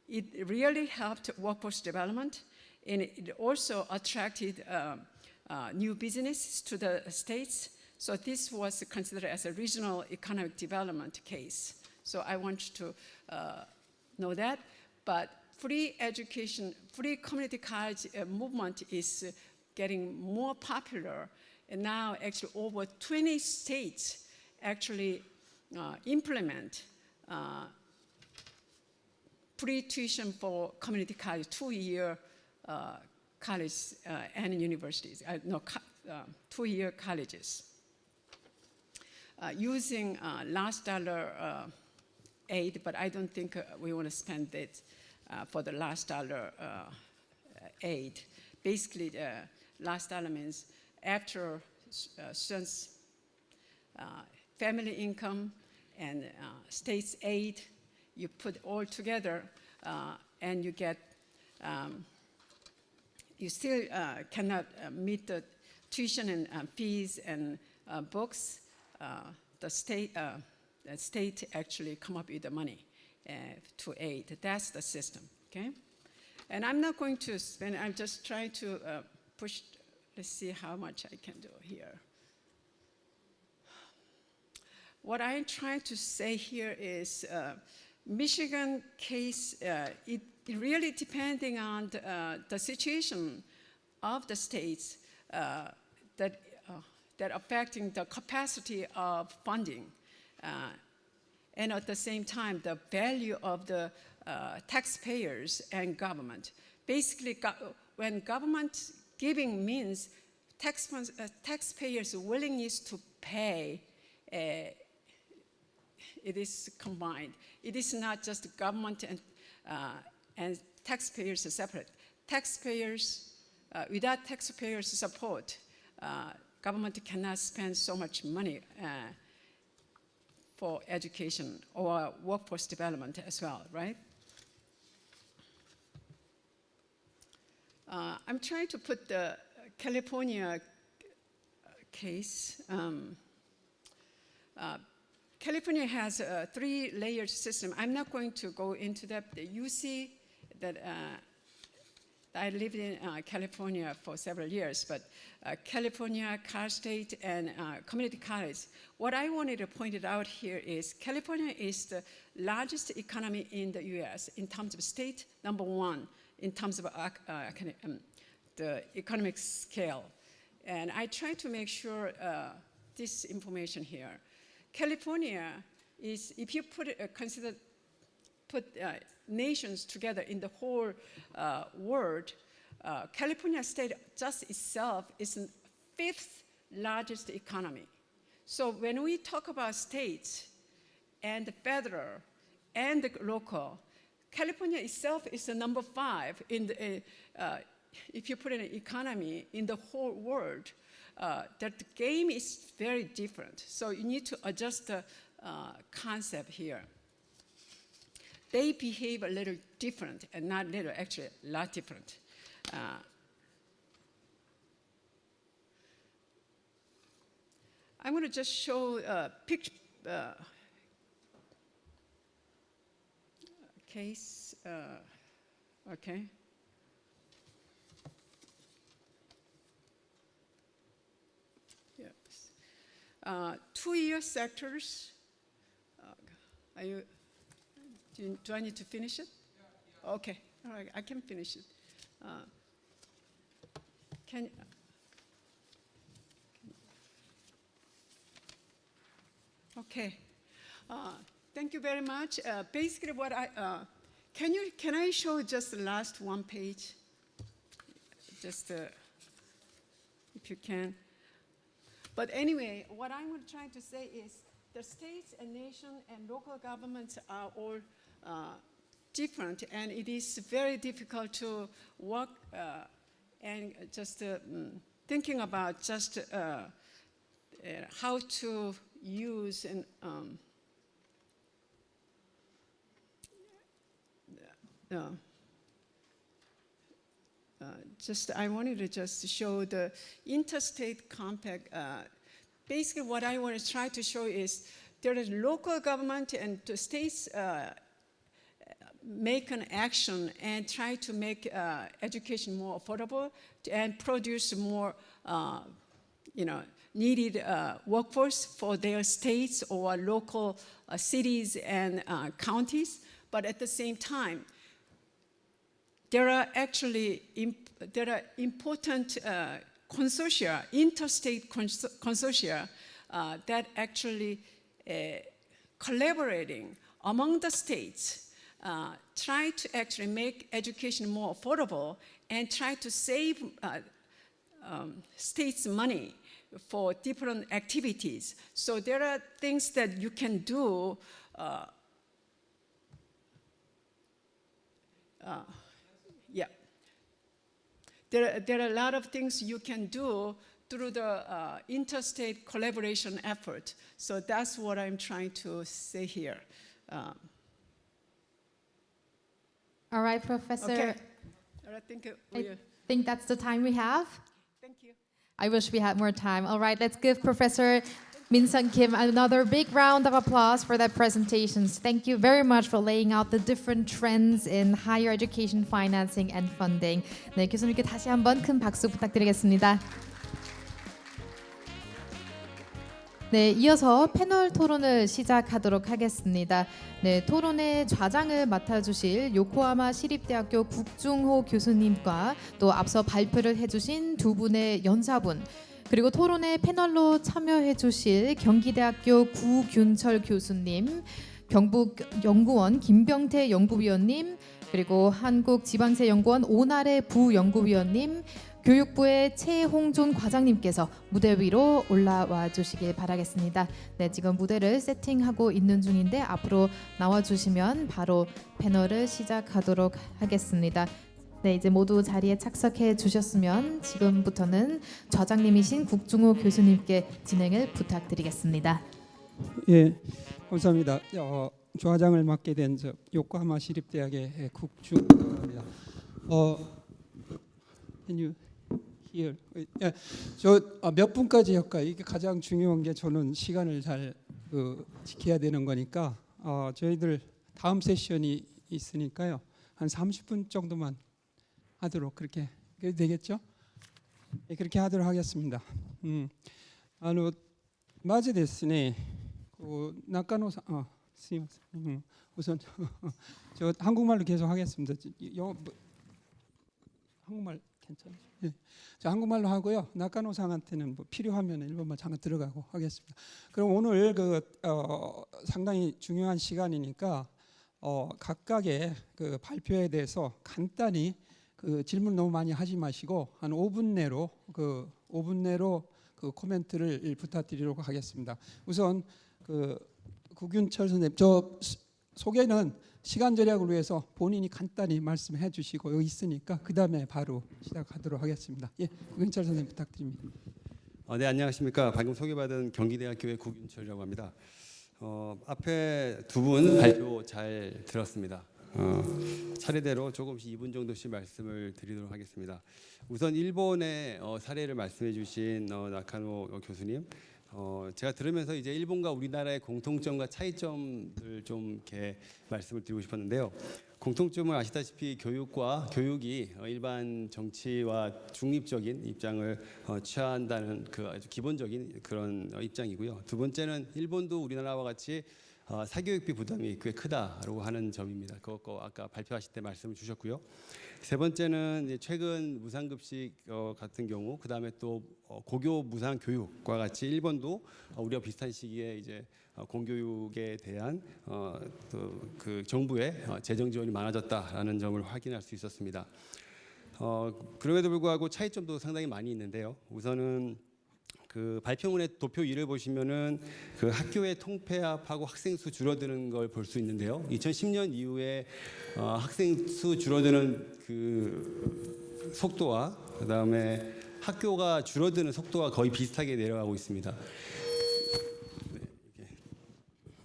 C: It really helped workforce development, and it also attracted new businesses to the states. So this was considered as a regional economic development case. So I want you to know that. But free education, free community college movement is getting more popular. And now actually over 20 states actually implement free tuition for community college, 2-year college and universities, 2-year colleges. Using last dollar aid, but I don't think we want to spend it for the last dollar aid. Basically, last dollar means after students' family income and state's aid, you put all together and you get, you still cannot meet the tuition and fees and books. The state actually come up with the money to aid. That's the system, okay? And I'm not going to spend, I'm just trying to push, let's see how much I can do here. What I'm trying to say here is Michigan case, it really depending on the situation of the states that affecting the capacity of funding. And at the same time, the value of the taxpayers and government. Basically, when government giving means taxpayers' willingness to pay, it is combined. It is not just government and taxpayers are separate. Taxpayers, without taxpayers' support, government cannot spend so much money for education or workforce development as well, right? I'm trying to put the California case. California has a 3-layered system. I'm not going to go into that. You see that I lived in California for several years, but California, Cal State, and community college. What I wanted to point it out here is California is the largest economy in the U.S. in terms of state, number one in terms of the economic scale. And I try to make sure this information here. California is, if you put nations together in the whole world, California state just itself is the 5th largest economy. So when we talk about states and the federal and the local, California itself is the number 5 in the, if you put in an economy in the whole world. That the game is very different. So you need to adjust the concept here. They behave a little different, and not little, actually a lot different. I'm going to just show a picture, case, okay. Yes. 2-year sectors. Are you? Do I need to finish it? Yeah. Okay, all right, I can finish it. Okay, thank you very much. Basically what can I show just the last one page? Just if you can. But anyway, what I'm trying to say is the states and nations and local governments are all different, and it is very difficult to work and just thinking about just how to use and I wanted to just show the interstate compact. Basically, what I want to try to show is there is local government and the states make an action and try to make education more affordable and produce more, needed workforce for their states or local cities and counties. But at the same time, there are actually important consortia, interstate consortia that actually collaborating among the states, try to actually make education more affordable and try to save states money for different activities. So there are things that you can do. Yeah. There are a lot of things you can do through the interstate collaboration effort. So that's what I'm trying to say here.
A: All right, Professor.
C: Okay. I
A: think that's the time we have.
C: Thank you.
A: I wish we had more time. All right, let's give Professor Min-Sun Kim another big round of applause for that presentations. Thank you very much for laying out the different trends in higher education financing and funding. 네, 교수님께 다시 한번 큰 박수 부탁드리겠습니다. 네, 이어서 패널 토론을 시작하도록 하겠습니다. 네, 토론의 좌장을 맡아주실 요코하마 시립대학교 국중호 교수님과 또 앞서 발표를 해주신 두 분의 연사분, 그리고 토론에 패널로 참여해주실 경기대학교 구균철 교수님, 경북연구원 김병태 연구위원님, 그리고 한국지방세연구원 오나래 부연구위원님, 교육부의 최홍준 과장님께서 무대 위로 올라와 주시길 바라겠습니다. 네, 지금 무대를 세팅하고 있는 중인데 앞으로 나와 주시면 바로 패널을 시작하도록 하겠습니다. 네, 이제 모두 자리에 착석해 주셨으면 지금부터는 좌장님이신 국중호 교수님께 진행을 부탁드리겠습니다.
D: 예, 감사합니다. 좌장을 맡게 된 요코하마 시립대학의 국중호입니다. Can you hear? 예, 저 몇 분까지 할까요? 이게 가장 중요한 게 저는 시간을 잘 지켜야 되는 거니까 저희들 다음 세션이 있으니까요. 한 30분 정도만. 하도록 그렇게 되겠죠? 예, 그렇게 하도록 하겠습니다. まずですね、中野さん、すいません。우선 저 한국말로 계속 하겠습니다. 한국말 괜찮아요? 예. 자, 한국말로 하고요. 나카노상한테는 뭐 필요하면 일본말 잠깐 들어가고 하겠습니다. 그럼 오늘 상당히 중요한 시간이니까 각각의 그 발표에 대해서 간단히 질문 너무 많이 하지 마시고 한 5분 내로 그 코멘트를 부탁드리도록 하겠습니다. 우선 구균철 선생님, 저 소개는 시간 절약을 위해서 본인이 간단히 말씀해 주시고 여기 있으니까 그 다음에 바로 시작하도록 하겠습니다. 예, 구균철 선생님 부탁드립니다.
E: 네, 안녕하십니까. 방금 소개받은 경기대학교의 구균철이라고 합니다. 앞에 두 분 발표 잘 들었습니다. 차례대로 조금씩 2분 정도씩 말씀을 드리도록 하겠습니다. 우선 일본의 사례를 말씀해 주신 나카노 교수님, 제가 들으면서 이제 일본과 우리나라의 공통점과 차이점을 좀 이렇게 말씀을 드리고 싶었는데요. 공통점은 아시다시피 교육이 일반 정치와 중립적인 입장을 취한다는 그 아주 기본적인 그런 입장이고요. 두 번째는 일본도 우리나라와 같이 사교육비 부담이 꽤 크다라고 하는 점입니다. 그거 아까 발표하실 때 말씀을 주셨고요. 세 번째는 이제 최근 무상급식 같은 경우, 그 다음에 또 고교 무상 교육과 같이 일본도 우리와 비슷한 시기에 이제 공교육에 대한 그 정부의 재정 지원이 많아졌다라는 점을 확인할 수 있었습니다. 그럼에도 불구하고 차이점도 상당히 많이 있는데요. 우선은 그 발표문의 도표 1을 보시면은 그 학교의 통폐합하고 학생 수 줄어드는 걸 볼 수 있는데요. 2010년 이후에 학생 수 줄어드는 그 속도와 그다음에 학교가 줄어드는 속도가 거의 비슷하게 내려가고 있습니다.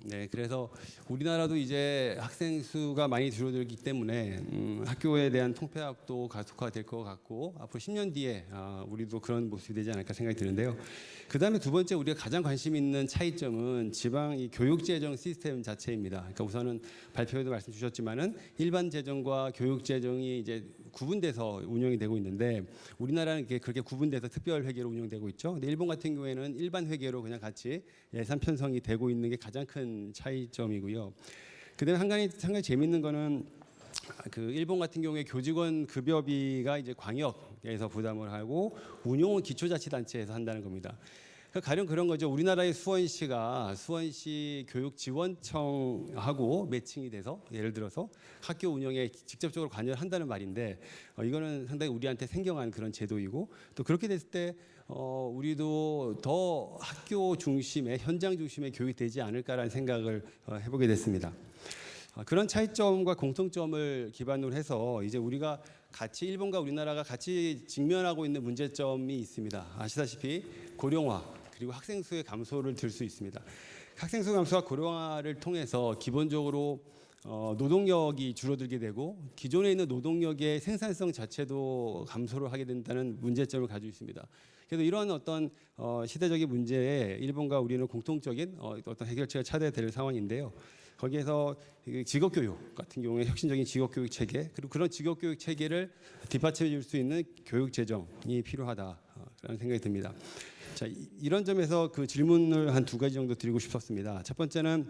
E: 네, 그래서 우리나라도 이제 학생 수가 많이 줄어들기 때문에 학교에 대한 통폐합도 가속화될 것 같고 앞으로 10년 뒤에 우리도 그런 모습이 되지 않을까 생각이 드는데요. 그 다음에 두 번째 우리가 가장 관심 있는 차이점은 지방 이 교육 재정 시스템 자체입니다. 그러니까 우선은 발표에도 말씀 주셨지만은 일반 재정과 교육 재정이 이제 구분돼서 운영이 되고 있는데 우리나라는 그렇게 구분돼서 특별 회계로 운영되고 있죠. 근데 일본 같은 경우에는 일반 회계로 그냥 같이 예산 편성이 되고 있는 게 가장 큰 차이점이고요. 그다음에 상당히 재밌는 거는 그 일본 같은 경우에 교직원 급여비가 이제 광역에서 부담을 하고 운용은 기초자치단체에서 한다는 겁니다. 가령 그런 거죠. 우리나라의 수원시 교육지원청하고 매칭이 돼서 예를 들어서 학교 운영에 직접적으로 관여를 한다는 말인데 이거는 상당히 우리한테 생경한 그런 제도이고 또 그렇게 됐을 때 우리도 더 학교 중심의 현장 중심의 교육이 되지 않을까라는 생각을 해보게 됐습니다. 그런 차이점과 공통점을 기반으로 해서 이제 우리가 같이 일본과 우리나라가 같이 직면하고 있는 문제점이 있습니다. 아시다시피 고령화 그리고 학생 수의 감소를 들 수 있습니다. 학생 수 감소와 고령화를 통해서 기본적으로 노동력이 줄어들게 되고 기존에 있는 노동력의 생산성 자체도 감소를 하게 된다는 문제점을 가지고 있습니다. 그래서 이런 어떤 시대적인 문제에 일본과 우리는 공통적인 어떤 해결책을 찾아야 될 상황인데요. 거기에서 직업교육 같은 경우에 혁신적인 직업교육 체계 그리고 그런 직업교육 체계를 뒷받침해 줄 수 있는 교육 재정이 필요하다라는 생각이 듭니다. 자, 이런 점에서 그 질문을 한 두 가지 정도 드리고 싶었습니다. 첫 번째는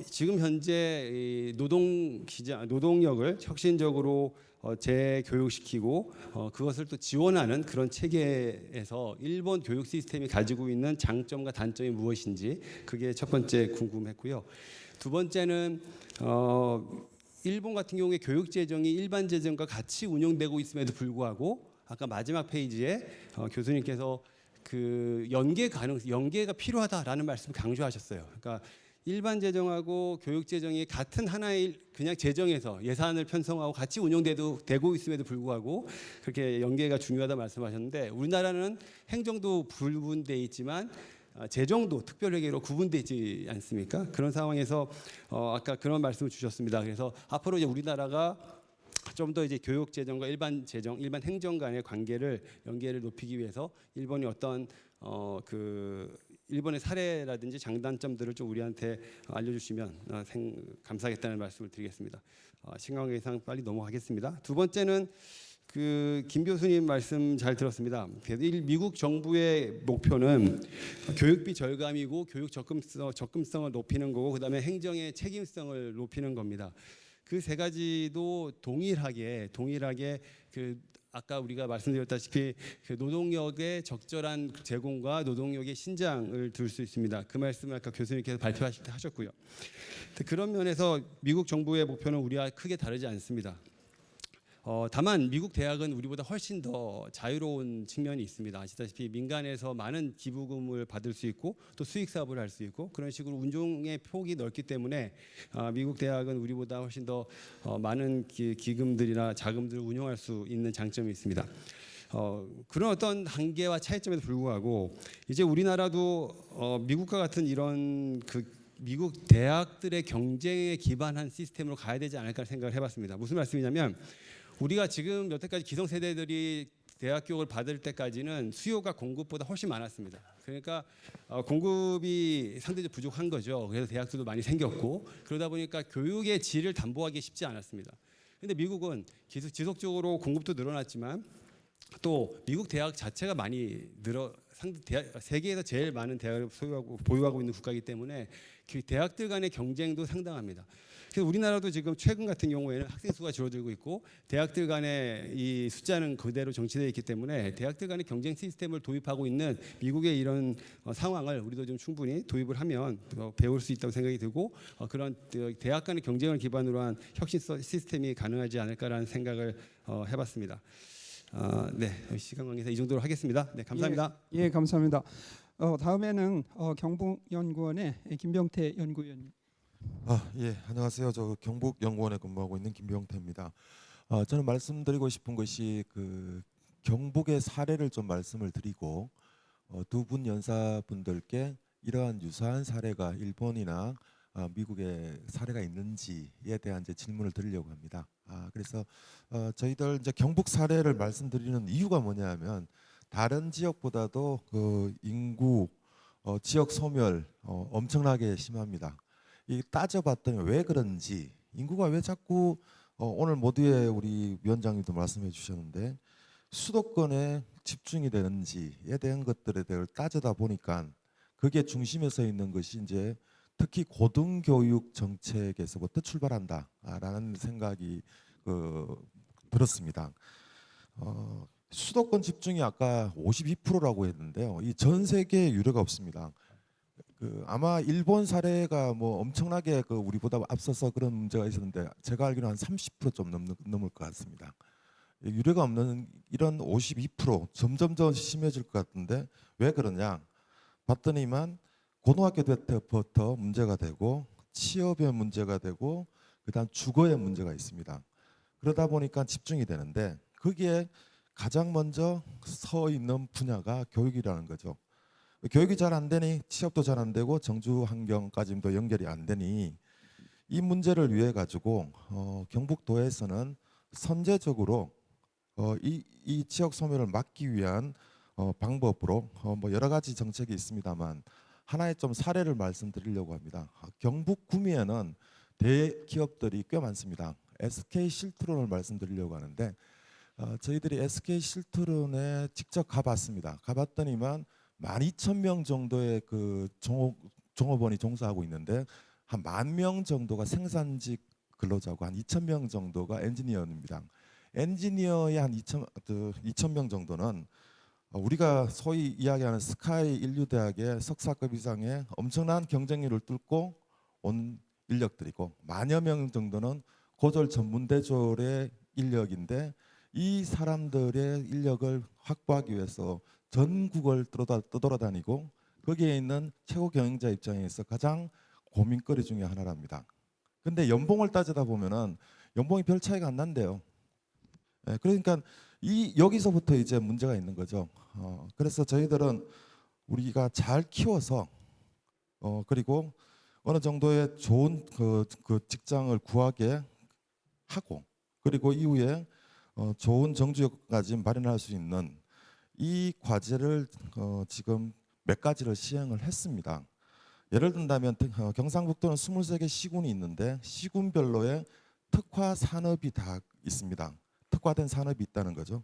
E: 지금 현재 노동력을 혁신적으로 재교육시키고 그것을 또 지원하는 그런 체계에서 일본 교육 시스템이 가지고 있는 장점과 단점이 무엇인지 그게 첫 번째 궁금했고요. 두 번째는 일본 같은 경우에 교육 재정이 일반 재정과 같이 운영되고 있음에도 불구하고 아까 마지막 페이지에 교수님께서 그 연계가 필요하다라는 말씀을 강조하셨어요. 그러니까 일반 재정하고 교육 재정이 같은 하나의 그냥 재정에서 예산을 편성하고 같이 운영되고 있음에도 불구하고 그렇게 연계가 중요하다 말씀하셨는데 우리나라는 행정도 불분돼 있지만 재정도 특별회계로 구분되지 않습니까? 그런 상황에서 아까 그런 말씀을 주셨습니다. 그래서 앞으로 이제 우리나라가 좀 더 이제 교육 재정과 일반 재정, 일반 행정 간의 관계를 연계를 높이기 위해서 일본이 어떤 그 일본의 사례라든지 장단점들을 좀 우리한테 알려주시면 감사하겠다는 말씀을 드리겠습니다. 시간 관계상 빨리 넘어가겠습니다. 두 번째는 김 교수님 말씀 잘 들었습니다. 미국 정부의 목표는 교육비 절감이고 교육 접근성을 높이는 거고 그다음에 행정의 책임성을 높이는 겁니다. 그 세 가지도 동일하게 아까 우리가 말씀드렸다시피 노동력의 적절한 제공과 노동력의 신장을 둘 수 있습니다. 그 말씀을 아까 교수님께서 발표하실 때 하셨고요. 그런 면에서 미국 정부의 목표는 우리와 크게 다르지 않습니다. 다만 미국 대학은 우리보다 훨씬 더 자유로운 측면이 있습니다. 아시다시피 민간에서 많은 기부금을 받을 수 있고 또 수익 사업을 할 수 있고 그런 식으로 운종의 폭이 넓기 때문에 미국 대학은 우리보다 훨씬 더 많은 기금들이나 자금들을 운용할 수 있는 장점이 있습니다. 그런 어떤 한계와 차이점에도 불구하고 이제 우리나라도 미국과 같은 이런 미국 대학들의 경쟁에 기반한 시스템으로 가야 되지 않을까 생각을 해봤습니다. 무슨 말씀이냐면 우리가 지금 여태까지 기성세대들이 대학 교육을 받을 때까지는 수요가 공급보다 훨씬 많았습니다. 그러니까 공급이 상대적으로 부족한 거죠. 그래서 대학들도 많이 생겼고 그러다 보니까 교육의 질을 담보하기 쉽지 않았습니다. 그런데 미국은 지속적으로 공급도 늘어났지만 또 미국 대학 자체가 많이 세계에서 제일 많은 대학을 보유하고 있는 국가이기 때문에 그 대학들 간의 경쟁도 상당합니다. 그래서 우리나라도 지금 최근 같은 경우에는 학생 수가 줄어들고 있고 대학들 간의 이 숫자는 그대로 정치되어 있기 때문에 대학들 간의 경쟁 시스템을 도입하고 있는 미국의 이런 상황을 우리도 좀 충분히 도입을 하면 배울 수 있다고 생각이 들고 그런 대학 간의 경쟁을 기반으로 한 혁신 시스템이 가능하지 않을까라는 생각을 해봤습니다. 네, 시간 관계상 이 정도로 하겠습니다. 네, 감사합니다.
D: 예, 감사합니다. 다음에는 경북연구원의 김병태 연구위원님.
F: 예, 안녕하세요. 저 경북연구원에 근무하고 있는 김병태입니다. 저는 말씀드리고 싶은 것이 경북의 사례를 좀 말씀을 드리고 두 분 연사분들께 이러한 유사한 사례가 일본이나 미국의 사례가 있는지에 대한 이제 질문을 드리려고 합니다. 그래서 저희들 이제 경북 사례를 말씀드리는 이유가 뭐냐면 다른 지역보다도 인구 지역 소멸 엄청나게 심합니다. 이 따져봤더니 왜 그런지 인구가 왜 자꾸 오늘 모두의 우리 위원장님도 말씀해 주셨는데 수도권에 집중이 되는지에 대한 것들에 대해 따져다 보니까 그게 중심에 서 있는 것이 이제 특히 고등교육 정책에서부터 출발한다라는 생각이 들었습니다. 수도권 집중이 아까 52%라고 했는데요. 이 전 세계에 유례가 없습니다. 아마 일본 사례가 뭐 엄청나게 우리보다 앞서서 그런 문제가 있었는데 제가 알기로 한 30% 좀 넘을 것 같습니다. 유례가 없는 이런 52% 점점 더 심해질 것 같은데 왜 그러냐 봤더니만 고등학교 때부터 문제가 되고 취업의 문제가 되고 그다음 주거의 문제가 있습니다. 그러다 보니까 집중이 되는데 거기에 가장 먼저 서 있는 분야가 교육이라는 거죠. 교육이 잘 안 되니 취업도 잘 안 되고 정주 환경까지도 연결이 안 되니 이 문제를 위해 가지고 경북도에서는 선제적으로 이 지역 소멸을 막기 위한 방법으로 뭐 여러 가지 정책이 있습니다만 하나의 좀 사례를 말씀드리려고 합니다. 경북 구미에는 대기업들이 꽤 많습니다. SK 실트론을 말씀드리려고 하는데 저희들이 SK 실트론에 직접 가봤습니다. 가봤더니만 12,000명 정도의 종업원이 종사하고 있는데 한 10,000명 정도가 생산직 근로자고 한 2,000명 정도가 엔지니어입니다. 엔지니어의 한 2,000명 정도는 우리가 소위 이야기하는 스카이 인류대학의 석사급 이상의 엄청난 경쟁률을 뚫고 온 인력들이고 10,000여 명 정도는 고졸 전문대졸의 인력인데 이 사람들의 인력을 확보하기 위해서 전국을 떠돌아다니고 거기에 있는 최고 경영자 입장에서 가장 고민거리 중에 하나랍니다. 근데 연봉을 따지다 보면은 연봉이 별 차이가 안 난대요. 그러니까 여기서부터 이제 문제가 있는 거죠. 그래서 저희들은 우리가 잘 키워서 그리고 어느 정도의 좋은 그 직장을 구하게 하고 그리고 이후에 좋은 정주역까지 마련할 수 있는 이 과제를 지금 몇 가지를 시행을 했습니다. 예를 든다면 경상북도는 23개 시군이 있는데 시군별로의 특화 산업이 다 있습니다. 특화된 산업이 있다는 거죠.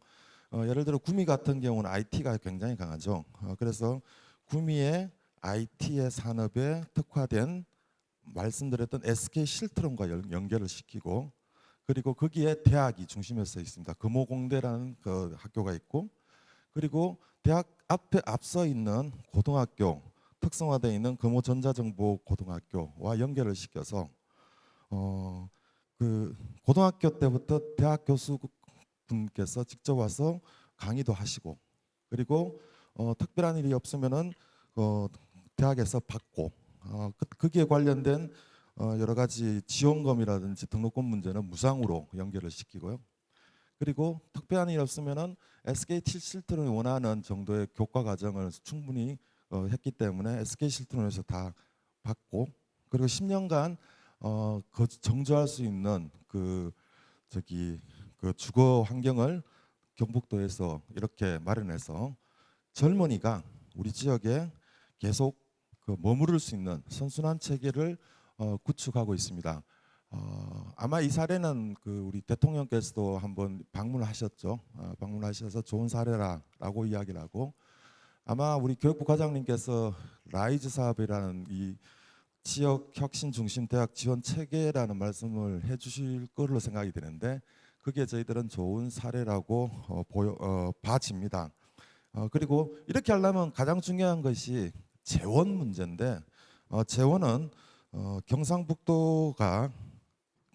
F: 예를 들어 구미 같은 경우는 IT가 굉장히 강하죠. 그래서 구미의 IT의 산업에 특화된 말씀드렸던 SK 실트론과 연결을 시키고, 그리고 거기에 대학이 중심에 서 있습니다. 금호공대라는 그 학교가 있고, 그리고 대학 앞에 앞서 있는 고등학교, 특성화되어 있는 금호전자정보고등학교와 연결을 시켜서 그 고등학교 때부터 대학 교수분께서 직접 와서 강의도 하시고, 그리고 특별한 일이 없으면은 대학에서 받고, 거기에 관련된 여러 가지 지원금이라든지 등록금 문제는 무상으로 연결을 시키고요. 그리고 특별한 일이 없으면은 SK 실트론이 원하는 정도의 교과 과정을 충분히 했기 때문에 SK 실트론에서 다 받고, 그리고 10년간 정주할 수 있는 그 주거 환경을 경북도에서 이렇게 마련해서 젊은이가 우리 지역에 계속 머무를 수 있는 선순환 체계를 구축하고 있습니다. 아마 이 사례는 우리 대통령께서도 한번 방문하셨죠. 방문하셔서 좋은 사례라고 이야기를 하고, 아마 우리 교육부 과장님께서 라이즈 사업이라는 이 지역 혁신 중심 대학 지원 체계라는 말씀을 해주실 걸로 생각이 되는데, 그게 저희들은 좋은 사례라고 봐집니다. 그리고 이렇게 하려면 가장 중요한 것이 재원 문제인데, 재원은 경상북도가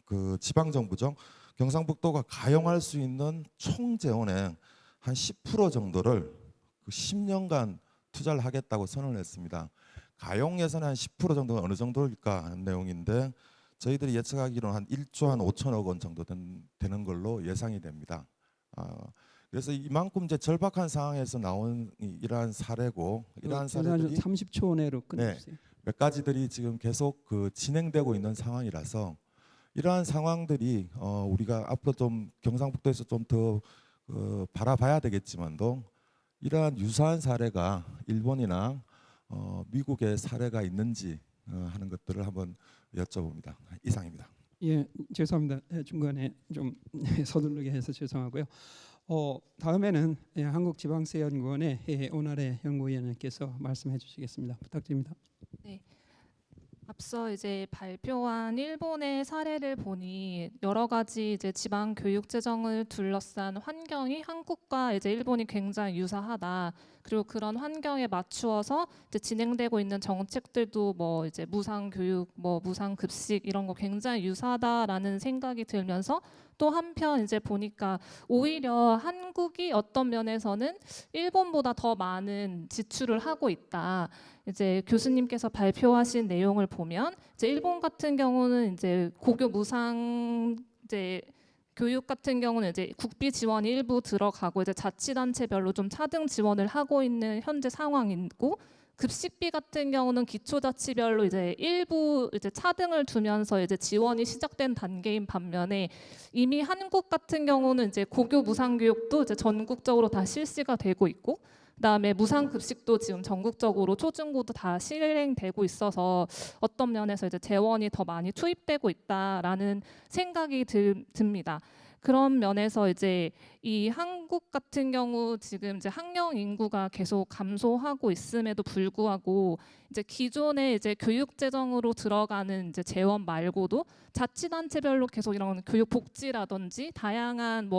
F: 그 지방정부죠. 경상북도가 가용할 수 있는 총 재원의 한 10% 정도를 10년간 투자를 하겠다고 선언을 했습니다. 가용 예산의 한 10% 정도가 어느 정도일까 하는 내용인데, 저희들이 예측하기로는 한 1조 한 5천억 원 정도 되는 걸로 예상이 됩니다. 그래서 이만큼 이제 절박한 상황에서 나온 이러한 사례고, 이러한 사례들이
D: 30초 내로 끝내주세요.
F: 몇 가지들이 지금 계속 진행되고 있는 상황이라서, 이러한 상황들이 우리가 앞으로 좀 경상북도에서 좀 더 바라봐야 되겠지만도, 이러한 유사한 사례가 일본이나 미국의 사례가 있는지 하는 것들을 한번 여쭤봅니다. 이상입니다.
D: 예, 죄송합니다. 중간에 좀 서두르게 해서 죄송하고요. 다음에는 한국지방세연구원의 오나래 연구위원님께서 말씀해 주시겠습니다. 부탁드립니다.
G: 네. 앞서 이제 발표한 일본의 사례를 보니 여러 가지 이제 지방 교육 재정을 둘러싼 환경이 한국과 이제 일본이 굉장히 유사하다. 그리고 그런 환경에 맞추어서 이제 진행되고 있는 정책들도 뭐 이제 무상 교육, 뭐 무상 급식 이런 거 굉장히 유사하다라는 생각이 들면서, 또 한편 이제 보니까 오히려 한국이 어떤 면에서는 일본보다 더 많은 지출을 하고 있다. 이제 교수님께서 발표하신 내용을 보면 이제 일본 같은 경우는 이제 고교 무상 이제 교육 같은 경우는 이제 국비 지원이 일부 들어가고 이제 자치단체별로 좀 차등 지원을 하고 있는 현재 상황이고, 급식비 같은 경우는 기초자치별로 이제 일부 이제 차등을 두면서 이제 지원이 시작된 단계인 반면에, 이미 한국 같은 경우는 이제 고교 무상교육도 이제 전국적으로 다 실시가 되고 있고, 그다음에 무상급식도 지금 전국적으로 초중고도 다 실행되고 있어서 어떤 면에서 이제 재원이 더 많이 투입되고 있다라는 생각이 듭니다. 그런 면에서 이제 이 한국 같은 경우 지금 이제 학령 인구가 계속 감소하고 있음에도 불구하고 이제 기존의 이제 교육 재정으로 들어가는 이제 재원 말고도 자치단체별로 계속 이런 교육 복지라든지 다양한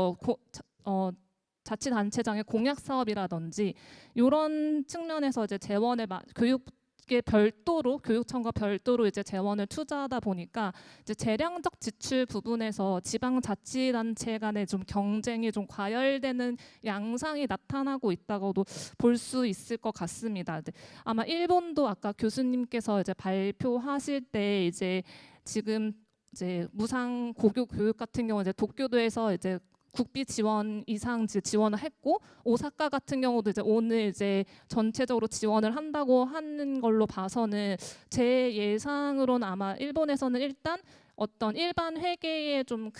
G: 자치단체장의 공약 사업이라든지 이런 측면에서 이제 재원을 교육에 별도로, 교육청과 별도로 이제 재원을 투자하다 보니까 이제 재량적 지출 부분에서 지방자치단체 간의 좀 경쟁이 좀 과열되는 양상이 나타나고 있다고도 볼 수 있을 것 같습니다. 아마 일본도 아까 교수님께서 이제 발표하실 때 이제 지금 이제 무상 고교 교육 같은 경우 이제 도쿄도에서 이제 국비 지원 이상 지원을 했고, 오사카 같은 경우도 이제 오늘 이제 전체적으로 지원을 한다고 하는 걸로 봐서는 제 예상으로는 아마 일본에서는 일단 어떤 일반 회계에 좀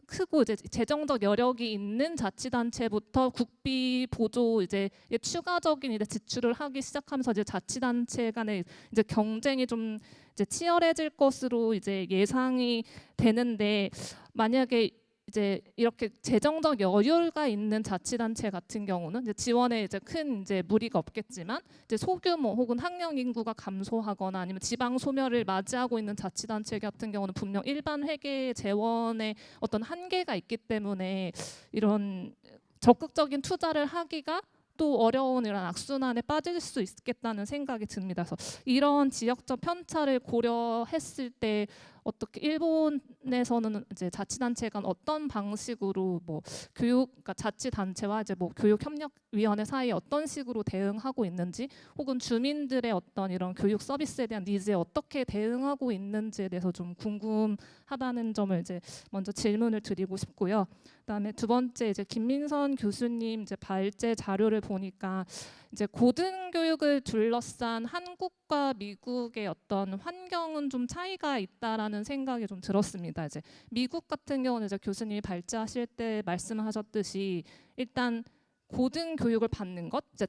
G: 크고 이제 재정적 여력이 있는 자치단체부터 국비 보조 이제 추가적인 이제 지출을 하기 시작하면서 이제 자치단체 간의 이제 경쟁이 좀 이제 치열해질 것으로 이제 예상이 되는데, 만약에 이제 이렇게 재정적 여유가 있는 자치단체 같은 경우는 이제 지원에 이제 큰 이제 무리가 없겠지만, 이제 소규모 혹은 학령 인구가 감소하거나 아니면 지방 소멸을 맞이하고 있는 자치단체 같은 경우는 분명 일반 회계 재원에 어떤 한계가 있기 때문에 이런 적극적인 투자를 하기가 또 어려운 이런 악순환에 빠질 수 있겠다는 생각이 듭니다. 그래서 이런 지역적 편차를 고려했을 때 어떻게 일본에서는 이제 자치단체 간 어떤 방식으로 뭐 그러니까 자치단체와 이제 뭐 교육협력위원회 사이에 어떤 식으로 대응하고 있는지, 혹은 주민들의 어떤 이런 교육 서비스에 대한 니즈에 어떻게 대응하고 있는지에 대해서 좀 궁금하다는 점을 이제 먼저 질문을 드리고 싶고요. 그다음에 두 번째, 이제 김민선 교수님 이제 발제 자료를 보니까 이제 고등교육을 둘러싼 한국과 미국의 어떤 환경은 좀 차이가 있다라는 생각이 좀 들었습니다. 이제 미국 같은 경우는 이제 교수님이 발제하실 때 말씀하셨듯이 일단 고등교육을 받는 것, 이제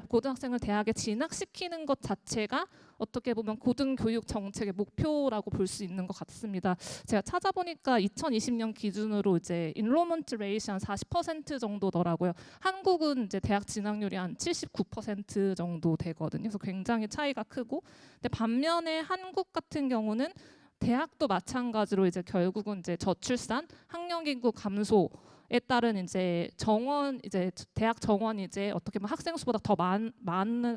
G: 고등학생을 대학에 진학시키는 것 자체가 어떻게 보면 고등교육 정책의 목표라고 볼 수 있는 것 같습니다. 제가 찾아보니까 2020년 기준으로 이제 인로먼트 레이시 한 40% 정도더라고요. 한국은 이제 대학 진학률이 한 79% 정도 되거든요. 그래서 굉장히 차이가 크고, 근데 반면에 한국 같은 경우는 대학도 마찬가지로 이제 결국은 이제 저출산, 학령 인구 감소에 따른 이제 대학 정원이 이제 어떻게 보면 학생 수보다 더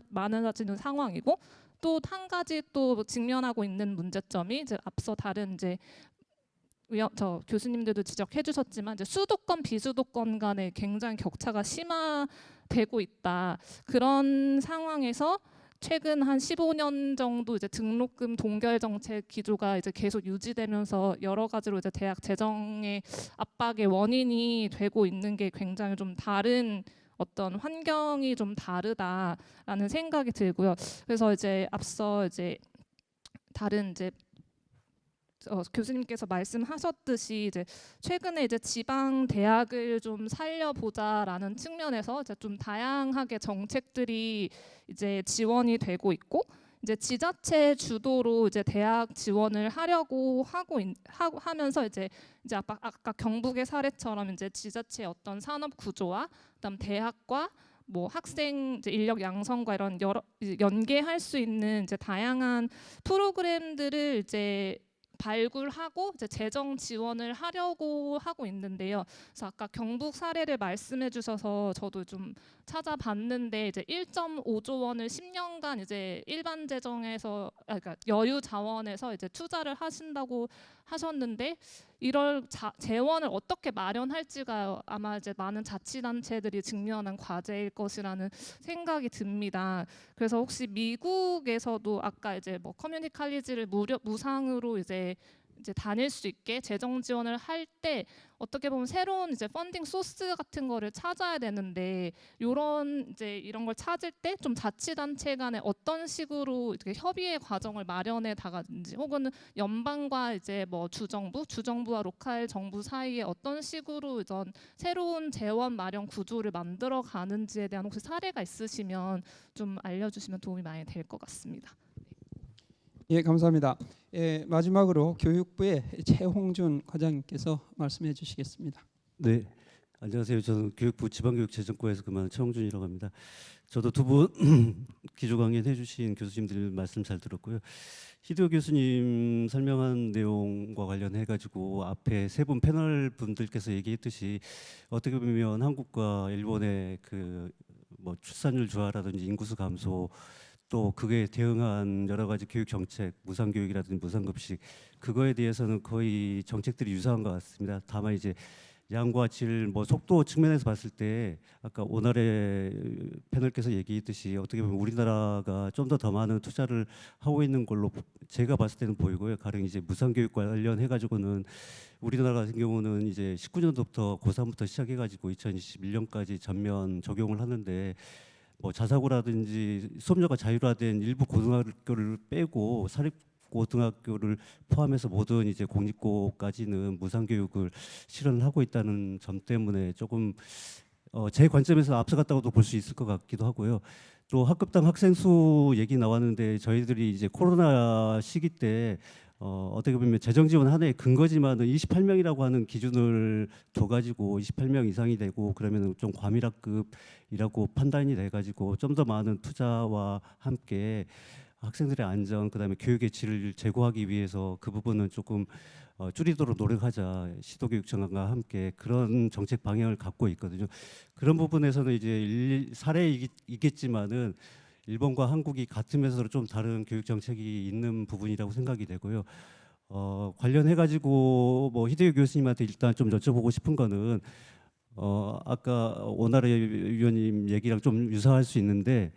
G: 많아지는 상황이고, 또 한 가지 또 직면하고 있는 문제점이 이제 앞서 다른 이제 저 교수님들도 지적해 주셨지만 이제 수도권 비수도권 간의 굉장히 격차가 심화되고 있다. 그런 상황에서 최근 한 15년 정도 이제 등록금 동결 정책 기조가 이제 계속 유지되면서 여러 가지로 이제 대학 재정의 압박의 원인이 되고 있는 게 굉장히 좀 다른 어떤 환경이 좀 다르다라는 생각이 들고요. 그래서 이제 앞서 이제 다른 이제 교수님께서 말씀하셨듯이 이제 최근에 이제 지방 대학을 좀 살려보자라는 측면에서 이제 좀 다양하게 정책들이 이제 지원이 되고 있고, 이제 지자체 주도로 이제 대학 지원을 하려고 하면서 이제 아까 경북의 사례처럼 이제 지자체의 어떤 산업 구조와 그다음 대학과 뭐 학생 이제 인력 양성과 이런 여러 연계할 수 있는 이제 다양한 프로그램들을 이제 발굴하고 이제 재정 지원을 하려고 하고 있는데요. 그래서 아까 경북 사례를 말씀해 주셔서 저도 좀 찾아봤는데, 이제 1.5조 원을 10년간 이제 일반 재정에서 그러니까 여유 자원에서 이제 투자를 하신다고 하셨는데, 이럴 재원을 어떻게 마련할지가 아마 이제 많은 자치단체들이 직면한 과제일 것이라는 생각이 듭니다. 그래서 혹시 미국에서도 아까 이제 뭐 커뮤니티 칼리지를 무상으로 이제 다닐 수 있게 재정 지원을 할 때 어떻게 보면 새로운 이제 펀딩 소스 같은 거를 찾아야 되는데, 이런 걸 찾을 때 좀 자치단체 간에 어떤 식으로 이렇게 협의의 과정을 마련해 나가는지, 혹은 연방과 이제 뭐 주정부와 로컬 정부 사이에 어떤 식으로 이런 새로운 재원 마련 구조를 만들어 가는지에 대한 혹시 사례가 있으시면 좀 알려주시면 도움이 많이 될 것 같습니다.
D: 예, 감사합니다. 예, 마지막으로 교육부의 최홍준 과장님께서 말씀해 주시겠습니다.
H: 네, 안녕하세요. 저는 교육부 지방교육재정과에서 근무하는 최홍준이라고 합니다. 저도 두 분 기조 강연해 주신 교수님들 말씀 잘 들었고요. 히데오 교수님 설명한 내용과 관련해 가지고 앞에 세 분 패널 분들께서 얘기했듯이 어떻게 보면 한국과 일본의 그 뭐 출산율 저하라든지 인구수 감소, 또 그게 대응한 여러 가지 교육 정책, 무상교육이라든지 무상급식, 그거에 대해서는 거의 정책들이 유사한 것 같습니다. 다만 이제 양과 질, 뭐 속도 측면에서 봤을 때 아까 오늘의 패널께서 얘기했듯이 어떻게 보면 우리나라가 좀 더 많은 투자를 하고 있는 걸로 제가 봤을 때는 보이고요. 가령 이제 무상교육 관련해 가지고는 우리나라 같은 경우는 이제 19년도부터 고3부터 시작해 가지고 2021년까지 전면 적용을 하는데, 뭐 자사고라든지 수업료가 자율화된 일부 고등학교를 빼고 사립 고등학교를 포함해서 모든 이제 공립고까지는 무상교육을 실현을 하고 있다는 점 때문에 조금 제 관점에서 앞서갔다고도 볼 수 있을 것 같기도 하고요. 또 학급당 학생 수 얘기 나왔는데 저희들이 이제 코로나 시기 때 어떻게 보면 재정 지원 하나의 근거지만은 28명이라고 하는 기준을 둬가지고 28명 이상이 되고 그러면 좀 과밀학급이라고 판단이 돼가지고 좀 더 많은 투자와 함께 학생들의 안전 그다음에 교육의 질을 제고하기 위해서 그 부분은 조금 줄이도록 노력하자 시도교육 정책과 함께 그런 정책 방향을 갖고 있거든요. 그런 부분에서는 이제 사례이겠지만은 일본과 한국이 같으면서 좀 다른 교육 정책이 있는 부분이라고 생각이 되고요. 관련해 가지고 뭐 히데요 교수님한테 일단 좀 여쭤보고 싶은 거는 아까 오나라 위원님 얘기랑 좀 유사할 수 있는데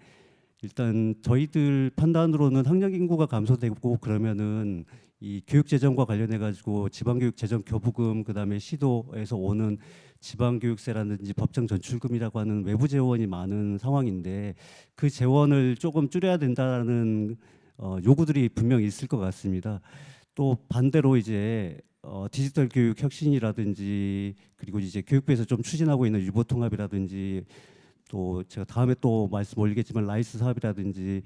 H: 일단 저희들 판단으로는 학령 인구가 감소되고 그러면은 이 교육 재정과 관련해 가지고 지방교육 재정 교부금 그다음에 시도에서 오는 지방교육세라든지 법정 전출금이라고 하는 외부 재원이 많은 상황인데 그 재원을 조금 줄여야 된다는 요구들이 분명히 있을 것 같습니다. 또 반대로 이제 디지털 교육 혁신이라든지 그리고 이제 교육부에서 좀 추진하고 있는 유보통합이라든지 또 제가 다음에 또 말씀 올리겠지만 라이스 사업이라든지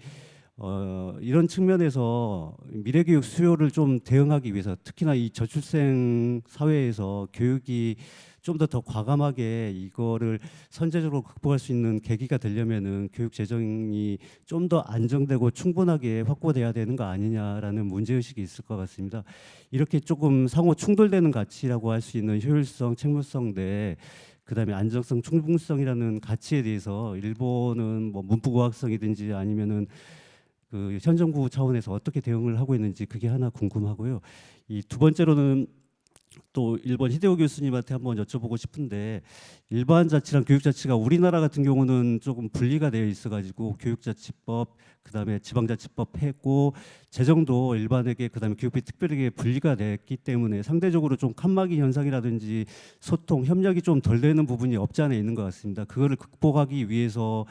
H: 이런 측면에서 미래교육 수요를 좀 대응하기 위해서 특히나 이 저출생 사회에서 교육이 좀 더 과감하게 이거를 선제적으로 극복할 수 있는 계기가 되려면은 교육 재정이 좀 더 안정되고 충분하게 확보돼야 되는 거 아니냐라는 문제의식이 있을 것 같습니다. 이렇게 조금 상호 충돌되는 가치라고 할 수 있는 효율성, 책무성 대 그다음에 안정성, 충분성이라는 가치에 대해서 일본은 뭐 문부고학성이든지 아니면은 그 현 정부 차원에서 어떻게 대응을 하고 있는지 그게 하나 궁금하고요. 이 두 번째로는 또 일본 히데오 교수님한테 한번 여쭤보고 싶은데 일반 자치랑 교육자치가 우리나라 같은 경우는 조금 분리가 되어 있어가지고 교육자치법 그다음에 지방자치법 했고 재정도 일반에게 그다음에 교육비 특별하게 분리가 됐기 때문에 상대적으로 좀 칸막이 현상이라든지 소통 협력이 좀 덜 되는 부분이 없지 않아 있는 것 같습니다. 그거를 극복하기 위해서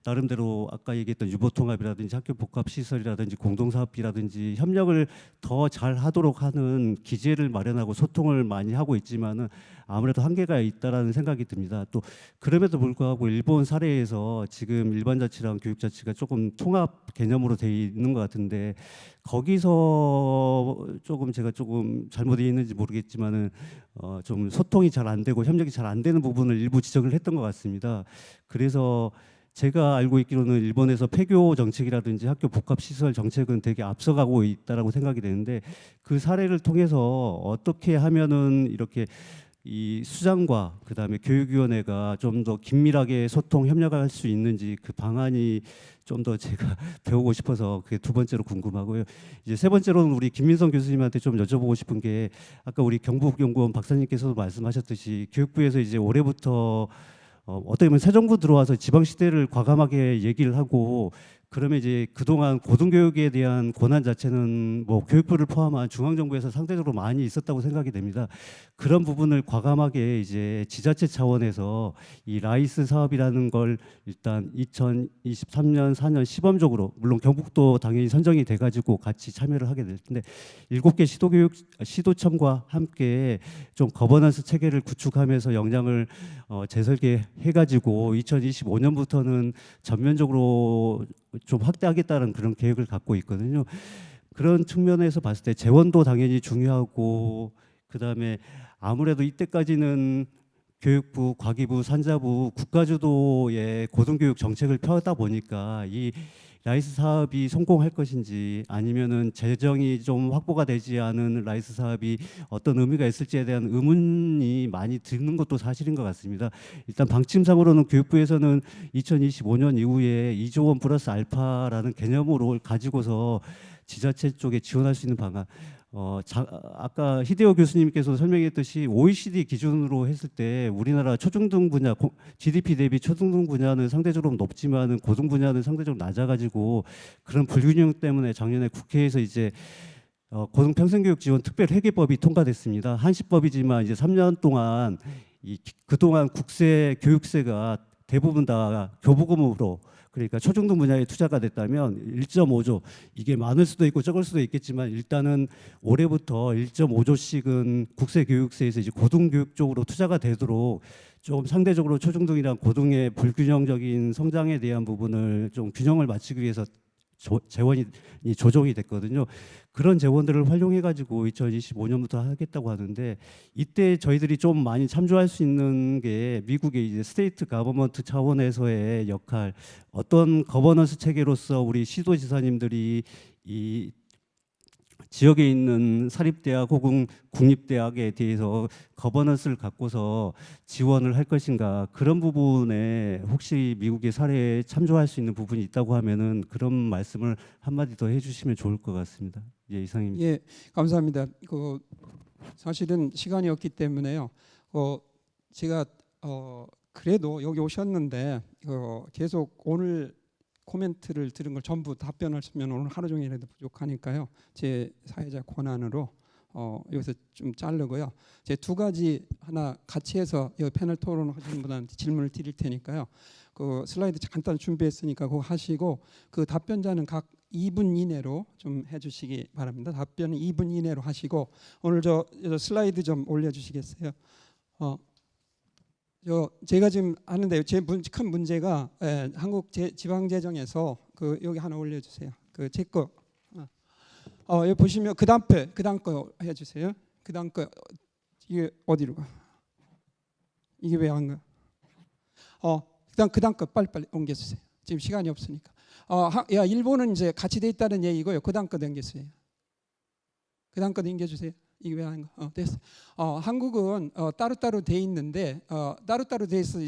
H: 나름대로 아까 얘기했던 유보통합이라든지 학교 복합시설이라든지 공동사업비라든지 협력을 더 잘 하도록 하는 기제를 마련하고 소통을 많이 하고 있지만은 아무래도 한계가 있다라는 생각이 듭니다. 또 그럼에도 불구하고 일본 사례에서 지금 일반자치랑 교육자치가 조금 통합 개념으로 돼 있는 것 같은데 거기서 조금 제가 조금 잘못되어 있는지 모르겠지만은 좀 소통이 잘 안 되고 협력이 잘 안 되는 부분을 일부 지적을 했던 것 같습니다. 그래서 제가 알고 있기로는 일본에서 폐교 정책이라든지 학교 복합시설 정책은 되게 앞서가고 있다라고 생각이 되는데 그 사례를 통해서 어떻게 하면은 이렇게 이 수장과 그다음에 교육위원회가 좀 더 긴밀하게 소통 협력할 수 있는지 그 방안이 좀 더 제가 배우고 싶어서 그게 두 번째로 궁금하고요. 이제 세 번째로는 우리 김민성 교수님한테 좀 여쭤보고 싶은 게 아까 우리 경북연구원 박사님께서도 말씀하셨듯이 교육부에서 이제 올해부터 어떻게 보면 새 정부 들어와서 지방 시대를 과감하게 얘기를 하고 그러면 이제 그동안 고등교육에 대한 권한 자체는 뭐 교육부를 포함한 중앙정부에서 상대적으로 많이 있었다고 생각이 됩니다. 그런 부분을 과감하게 이제 지자체 차원에서 이 라이스 사업이라는 걸 일단 2023년 4년 시범적으로 물론 경북도 당연히 선정이 돼가지고 같이 참여를 하게 될 텐데 7개 시도청과 함께 좀 거버넌스 체계를 구축하면서 역량을 재설계해가지고 2025년부터는 전면적으로 좀 확대하겠다는 그런 계획을 갖고 있거든요. 그런 측면에서 봤을 때 재원도 당연히 중요하고 그다음에 아무래도 이때까지는 교육부, 과기부, 산자부, 국가주도의 고등교육 정책을 펴다 보니까 이 라이스 사업이 성공할 것인지 아니면은 재정이 좀 확보가 되지 않은 라이스 사업이 어떤 의미가 있을지에 대한 의문이 많이 드는 것도 사실인 것 같습니다. 일단 방침상으로는 교육부에서는 2025년 이후에 2조 원 플러스 알파라는 개념으로 가지고서 지자체 쪽에 지원할 수 있는 방안 아까 히데오 교수님께서 설명했듯이 OECD 기준으로 했을 때 우리나라 초중등 분야 GDP 대비 초중등 분야는 상대적으로 높지만은 고등 분야는 상대적으로 낮아가지고 그런 불균형 때문에 작년에 국회에서 이제 고등 평생교육 지원 특별회계법이 통과됐습니다. 한시법이지만 이제 3년 동안 그동안 국세 교육세가 대부분 다 교부금으로 그러니까 초중등 분야에 투자가 됐다면 1.5조, 이게 많을 수도 있고 적을 수도 있겠지만 일단은 올해부터 1.5조씩은 국세교육세에서 이제 고등교육 쪽으로 투자가 되도록 좀 상대적으로 초중등이랑 고등의 불균형적인 성장에 대한 부분을 좀 균형을 맞추기 위해서 재원이 조정이 됐거든요. 그런 재원들을 활용해 가지고 2025년부터 하겠다고 하는데, 이때 저희들이 좀 많이 참조할 수 있는 게 미국의 이제 스테이트 가버먼트 차원에서의 역할, 어떤 거버넌스 체계로서 우리 시도지사님들이 이 지역에 있는 사립대학 혹은 국립대학에 대해서 거버넌스를 갖고서 지원을 할 것인가, 그런 부분에 혹시 미국의 사례에 참조할 수 있는 부분이 있다고 하면은 그런 말씀을 한마디 더 해주시면 좋을 것 같습니다. 예, 이상입니다.
D: 예, 감사합니다. 사실은 시간이 없기 때문에요. 제가 그래도 여기 오셨는데 계속 오늘 코멘트를 들은 걸 전부 답변하시면 오늘 하루 종일해도 부족하니까요. 제 사회자 권한으로 여기서 좀 자르고요. 제 두 가지 하나 같이 해서 여기 패널 토론하시는 분한테 질문을 드릴 테니까요. 그 슬라이드 간단 준비했으니까 그거 하시고, 그 답변자는 각 2분 이내로 좀 해주시기 바랍니다. 답변은 2분 이내로 하시고, 오늘 저 슬라이드 좀 올려주시겠어요? 제가 지금 하는데 제 큰 문제가 한국 지방재정에서 여기 하나 올려주세요. 제 거. 여기 보시면 그 다음 거 해주세요. 그 다음 거 이게 어디로 가? 이게 왜 안 가? 그 다음 거 빨리 옮겨주세요. 지금 시간이 없으니까. 일본은 이제 같이 돼 있다는 얘기고요. 그 다음 거 넘겨주세요. 그 다음 거 넘겨주세요. 이게 왜 하는 거? 됐어. 한국은 따로따로 돼 있는데 따로따로 돼 있어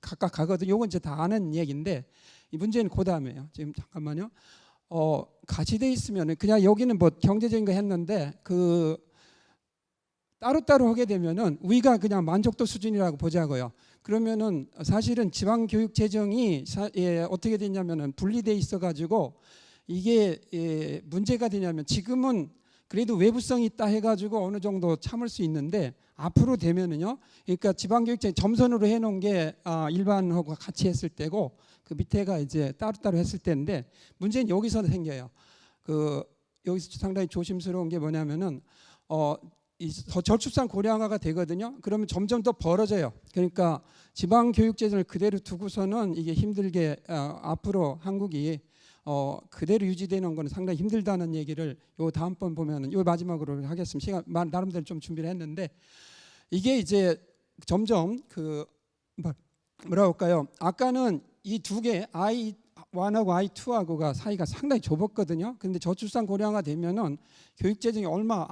D: 각각 가거든. 요건 이제 다 아는 얘기인데 이 문제는 그 다음에요. 지금 잠깐만요. 같이 돼 있으면 그냥 여기는 뭐 경제적인 거 했는데 따로따로 하게 되면은 우리가 그냥 만족도 수준이라고 보자고요. 그러면은 사실은 지방 교육 재정이 어떻게 되냐면은 분리돼 있어 가지고 이게 문제가 되냐면, 지금은 그래도 외부성이 있다 해가지고 어느 정도 참을 수 있는데 앞으로 되면은요. 그러니까 지방교육청 점선으로 해놓은 게 일반하고 같이 했을 때고 그 밑에가 이제 따로따로 했을 때인데, 문제는 여기서 생겨요. 여기서 상당히 조심스러운 게 뭐냐면은 저출산 고령화가 되거든요. 그러면 점점 더 벌어져요. 그러니까 지방교육재정을 그대로 두고서는 이게 힘들게 앞으로 한국이 그대로 유지되는 건 상당히 힘들다는 얘기를 요 다음번 보면은 요 마지막으로 하겠습니다. 시간 나름대로 좀 준비를 했는데, 이게 이제 점점 뭐라 할까요? 아까는 이 두 개 I1하고 I2하고가 사이가 상당히 좁았거든요. 근데 저출산 고령화 되면은 교육 재정이 얼마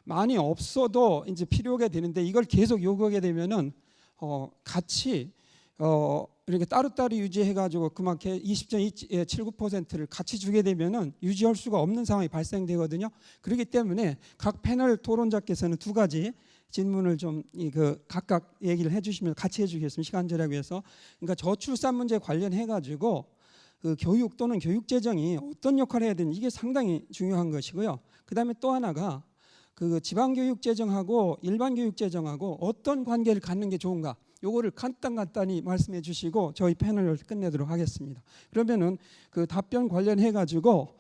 D: 많이 없어도 이제 필요하게 되는데, 이걸 계속 요구하게 되면은 같이 이렇게 따로따로 유지해가지고 그만큼 20.79%를 같이 주게 되면은 유지할 수가 없는 상황이 발생되거든요. 그렇기 때문에 각 패널 토론자께서는 두 가지 질문을 좀 각각 얘기를 해주시면 같이 해주겠습니다. 시간 절약 위해서. 그러니까 저출산 문제 관련해가지고 교육 또는 교육 재정이 어떤 역할을 해야 되는지, 이게 상당히 중요한 것이고요. 그다음에 또 하나가 지방교육 재정하고 일반 교육 재정하고 어떤 관계를 갖는 게 좋은가, 요거를 간단히 말씀해 주시고 저희 패널을 끝내도록 하겠습니다. 그러면은 답변 관련해 가지고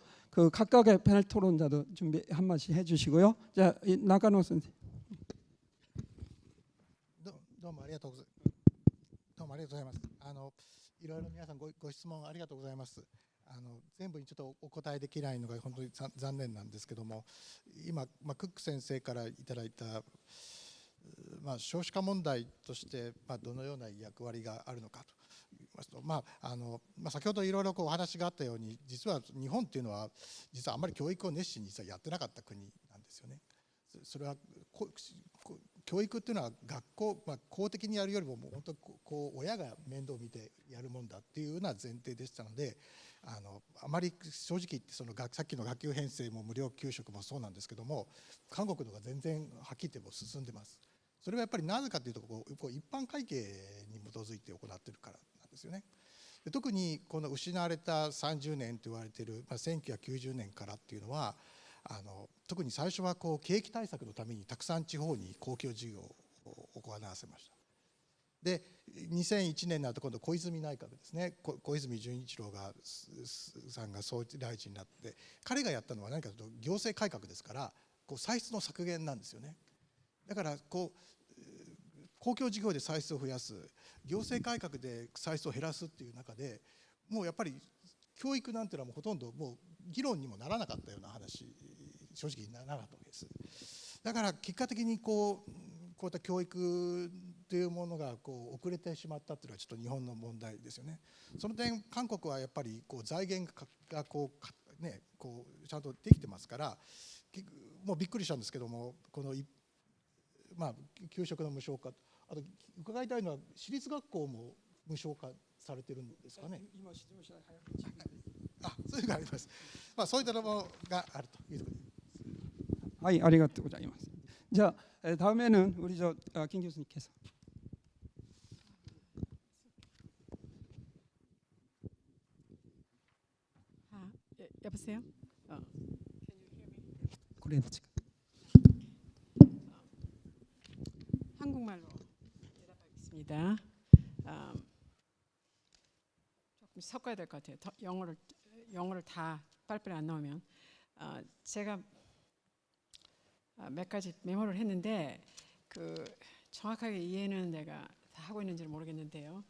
D: 각각의 패널 토론자도 준비 한 마디씩 해 주시고요. 자, 나가노 선생님.
B: どうもありがとうございます。いろいろ皆さんご質問ありがとうございます。全部にちょっとお答えできないのが本当に残念なんですけども、今、クック先生からいただいた、少子化問題として、どのような役割があるのかと言いますと、先ほどいろいろお話があったように、実は日本っていうのは実はあまり教育を熱心に実はやってなかった国なんですよね。それは教育っていうのは学校、公的にやるよりも本当親が面倒を見てやるもんだっていうような前提でしたので、あまり正直言ってさっきの学級編成も無料給食もそうなんですけども、韓国の方が全然はっきり言っても進んでます。それはやっぱりなぜかというと一般会計に基づいて行っているからなんですよね。特にこの失われた30年と言われている、1990年からっていうのは特に最初は景気対策のためにたくさん地方に公共事業を行わせました。で2001年になると今度小泉内閣ですね、小泉純一郎さんが総理大臣になって、彼がやったのは何かというと行政改革ですから、歳出の削減なんですよね。だから公共事業で歳出を増やす、行政改革で歳出を減らすっていう中で、もうやっぱり教育なんていうのはもうほとんどもう議論にもならなかったような話、正直ならなかったわけです。だから結果的にこういった教育というものが遅れてしまったというのはちょっと日本の問題ですよね。その点韓国はやっぱり財源がちゃんとできてますから、もうびっくりしたんですけども、給食の無償化、あと伺いたいのは私立学校も無償化されてるんですかね。
D: 今質問したら早く
B: そういうのがあります。そういったものがあるということです。
D: はい, 아리가또 고자이마스. 자, 다음에는 우리 김 교수님께서.
C: 여보세요?
D: 그래도 지금.
C: 한국말로 대답하겠습니다. 조금 섞어야 될 것 같아요. 영어를 다 빨리빨리 안 나오면. 제가 몇 가지 메모를 했는데 정확하게 이해는 내가 다 하고 있는지는 모르겠는데요.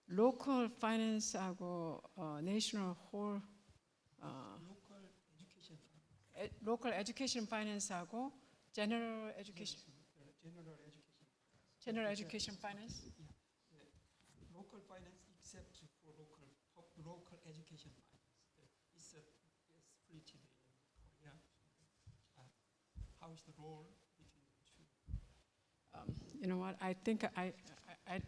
C: 로컬 파이낸스하고 내셔널 홀 로컬 에듀케이션 파이낸스하고 제너럴 에듀케이션 파이낸스
D: Local finance except for local education finance. It's split in Korea. How is the role between the two?
C: You know what? I think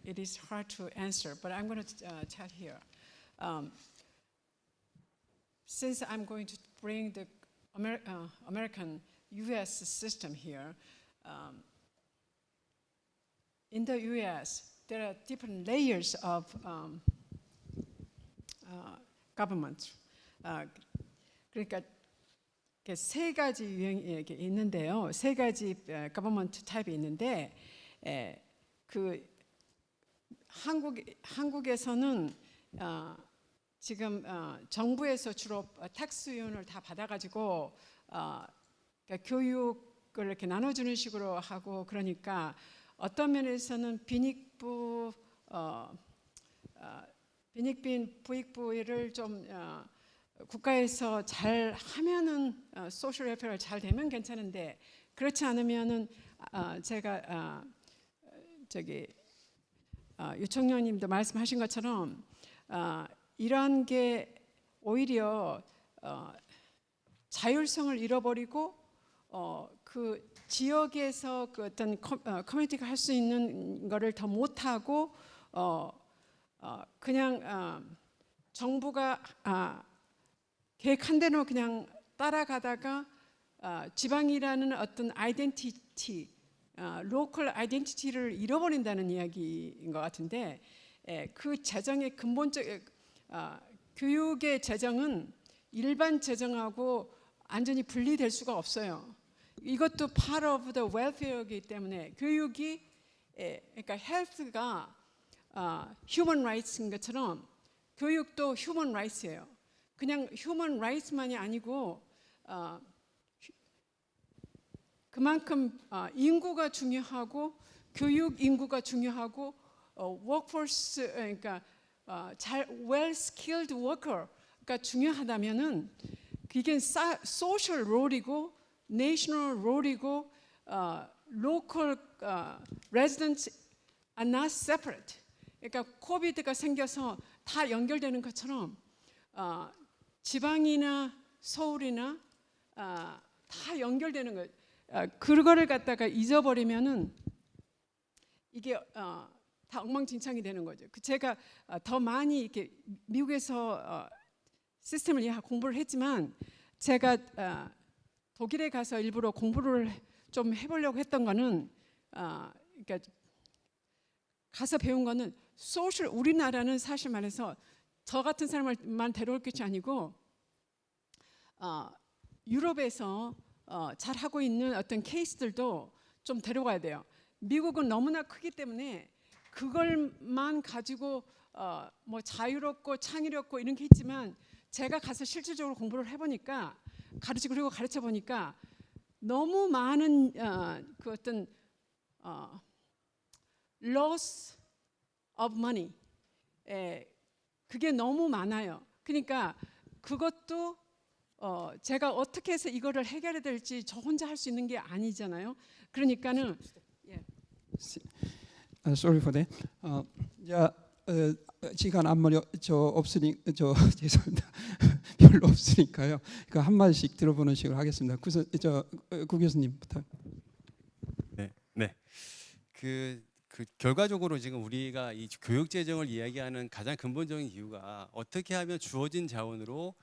C: it is hard to answer, but I'm going to tell here. Since I'm going to bring the American U.S. system here, in the U.S. there are different layers of government. 그러니까 세 가지 유형이 있는데요. 세 가지 government 타입이 있는데, 한국에서는 지금 정부에서 주로 텍스윤을 다 받아가지고 교육을 이렇게 나눠주는 식으로 하고, 그러니까 어떤 면에서는 빈익빈 부익부를 좀 국가에서 잘 하면은 소셜 웰페어를 잘 되면 괜찮은데, 그렇지 않으면은 제가 유청년님도 말씀하신 것처럼 이런 게 오히려 자율성을 잃어버리고 그 지역에서 그 어떤 커뮤니티가 할 수 있는 거를 더 못하고 그냥 정부가 계획한 대로 그냥 따라가다가 지방이라는 어떤 아이덴티티, 로컬 아이덴티티를 잃어버린다는 이야기인 것 같은데, 그 재정의 근본적 교육의 재정은 일반 재정하고 완전히 분리될 수가 없어요. 이것도 part of the welfare이기 때문에 교육이 그러니까 health가 human rights인 것처럼 교육도 human rights예요. 그냥 human rights만이 아니고 그만큼 인구가 중요하고 교육 인구가 중요하고 workforce, 그러니까 well skilled worker가 중요하다면은 그게 social role이고 national role이고 local residents are not separate. 그러니까 코비드가 생겨서 다 연결되는 것처럼 지방이나 서울이나 다 연결되는 거. 그거를 갖다가 잊어버리면은 이게 다 엉망진창이 되는 거죠. 제가 더 많이 이렇게 미국에서 시스템을 공부를 했지만, 제가 독일에 가서 일부러 공부를 좀 해보려고 했던 거는 그러니까 가서 배운 거는 우리나라는 사실 말해서 저 같은 사람만 데려올 것이 아니고 유럽에서 잘하고 있는 어떤 케이스들도 좀 데려가야 돼요. 미국은 너무나 크기 때문에 그걸만 가지고 뭐 자유롭고 창의롭고 이런 게 있지만 제가 가서 실질적으로 공부를 해보니까 그리고 가르쳐 보니까 너무 많은 그 어떤 loss of money, 그게 너무 많아요. 그러니까 그것도 제가 어떻게 해서 이거를 해결해야 될지 저 혼자 할 수 있는 게 아니잖아요. 그러니까는
D: Sorry for that. 자, 시간 앞머리 없으니 죄송합니다. 별로 없으니까요. 그 한 마디씩 들어보는 식으로 하겠습니다. 구 교수님부터.
E: 네. 그 결과적으로 지금 우리가 이 교육 재정을 이야기하는 가장 근본적인 이유가 어떻게 하면 주어진 자원으로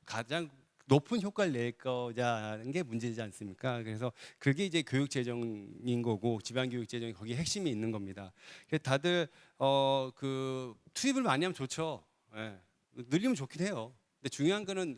E: 가장 높은 효과를 낼 거냐는 게 문제지 않습니까? 그래서 그게 이제 교육 재정인 거고 지방 교육 재정이 거기에 핵심이 있는 겁니다. 그래서 다들 그 투입을 많이 하면 좋죠. 늘리면 좋긴 해요. 근데 중요한 거는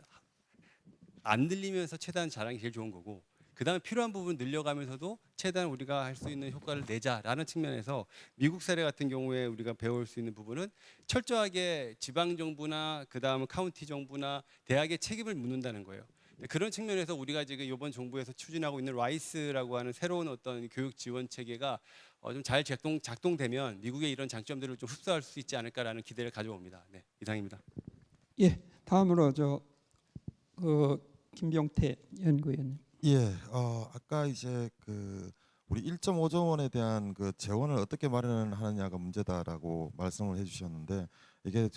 E: 안 늘리면서 최대한 잘하는 게 제일 좋은 거고, 그다음에 필요한 부분 늘려가면서도 최대한 우리가 할 수 있는 효과를 내자라는 측면에서 미국 사례 같은 경우에 우리가 배울 수 있는 부분은 철저하게 지방 정부나 그다음 카운티 정부나 대학의 책임을 묻는다는 거예요. 그런 측면에서 우리가 지금 이번 정부에서 추진하고 있는 라이스라고 하는 새로운 어떤 교육 지원 체계가 좀 잘 작동되면 미국의 이런 장점들을 좀 흡수할 수 있지 않을까라는 기대를 가져봅니다. 네, 이상입니다.
D: 예, 다음으로 김병태 연구위원님.
F: 예, 아까 이제 그 우리 1.5조 원에 대한 그 재원을 어떻게 마련하느냐가 문제다라고 말씀을 해주셨는데, 이게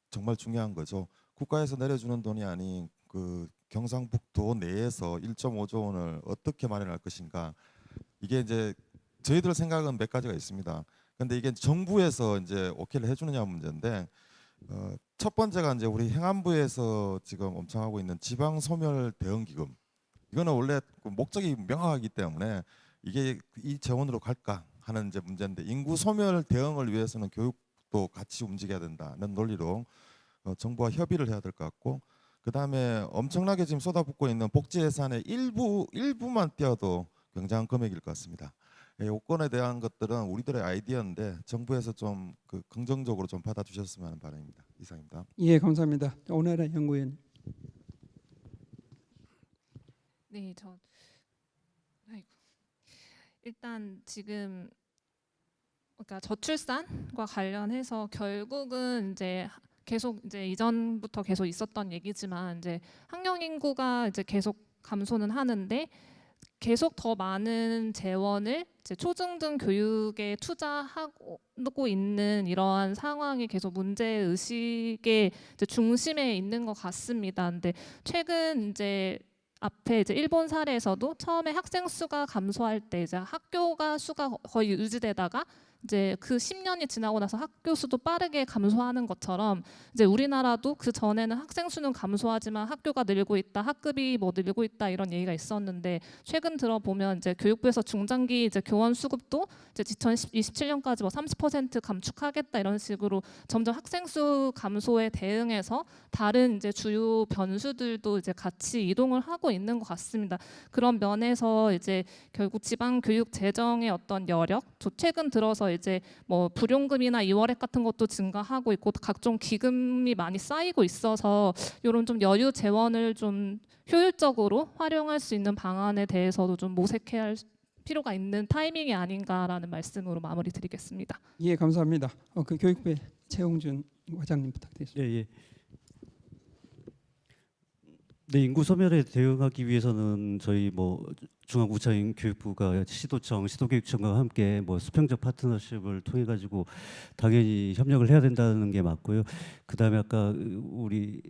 F: 정말 중요한 거죠. 국가에서 내려주는 돈이 아닌 그 경상북도 내에서 1.5조 원을 어떻게 마련할 것인가. 이게 이제 저희들 생각은 몇 가지가 있습니다. 근데 이게 정부에서 이제 오케이를 해주느냐 문제인데, 첫 번째가 이제 우리 행안부에서 지금 엄청 하고 있는 지방 소멸 대응 기금. 이거는 원래 목적이 명확하기 때문에 이게 이 재원으로 갈까 하는 이제 문제인데, 인구 소멸 대응을 위해서는 교육도 같이 움직여야 된다는 논리로 정부와 협의를 해야 될 것 같고, 그 다음에 엄청나게 지금 쏟아붓고 있는 복지 예산의 일부만 띄어도 굉장한 금액일 것 같습니다. 요건에 대한 것들은 우리들의 아이디어인데 정부에서 좀 그 긍정적으로 좀 받아주셨으면 하는 바람입니다. 이상입니다.
D: 예, 감사합니다. 오늘의 연구위원.
G: 네, 일단 지금 그러니까 저출산과 관련해서 결국은 이제 계속 이제 이전부터 계속 있었던 얘기지만 이제 학령 인구가 이제 계속 감소는 하는데 계속 더 많은 재원을 이제 초중등 교육에 투자하고 있는 이러한 상황이 계속 문제 의식의 이제 중심에 있는 것 같습니다. 근데 최근 이제 앞에 이제 일본 사례에서도 처음에 학생 수가 감소할 때 이제 학교가 수가 거의 유지되다가 이제 그 10년이 지나고 나서 학교 수도 빠르게 감소하는 것처럼 이제 우리나라도 그 전에는 학생 수는 감소하지만 학교가 늘고 있다, 학급이 뭐 늘고 있다 이런 얘기가 있었는데 최근 들어 보면 이제 교육부에서 중장기 이제 교원 수급도 이제 2027년까지 뭐 30% 감축하겠다 이런 식으로 점점 학생 수 감소에 대응해서 다른 이제 주요 변수들도 이제 같이 이동을 하고 있는 것 같습니다. 그런 면에서 이제 결국 지방 교육 재정의 어떤 여력, 최근 들어서 이제 뭐 불용금이나 2월액 같은 것도 증가하고 있고 각종 기금이 많이 쌓이고 있어서 이런 좀 여유 재원을 좀 효율적으로 활용할 수 있는 방안에 대해서도 좀 모색해야 할 필요가 있는 타이밍이 아닌가라는 말씀으로 마무리 드리겠습니다.
D: 예, 감사합니다. 그 교육부의 최홍준 과장님 부탁드리겠습니다.
H: 예. 네, 인구 소멸에 대응하기 위해서는 저희 뭐 중앙구청인 교육부가 시도청, 시도교육청과 함께 뭐 수평적 파트너십을 통해 가지고 당연히 협력을 해야 된다는 게 맞고요. 그다음에 아까 우리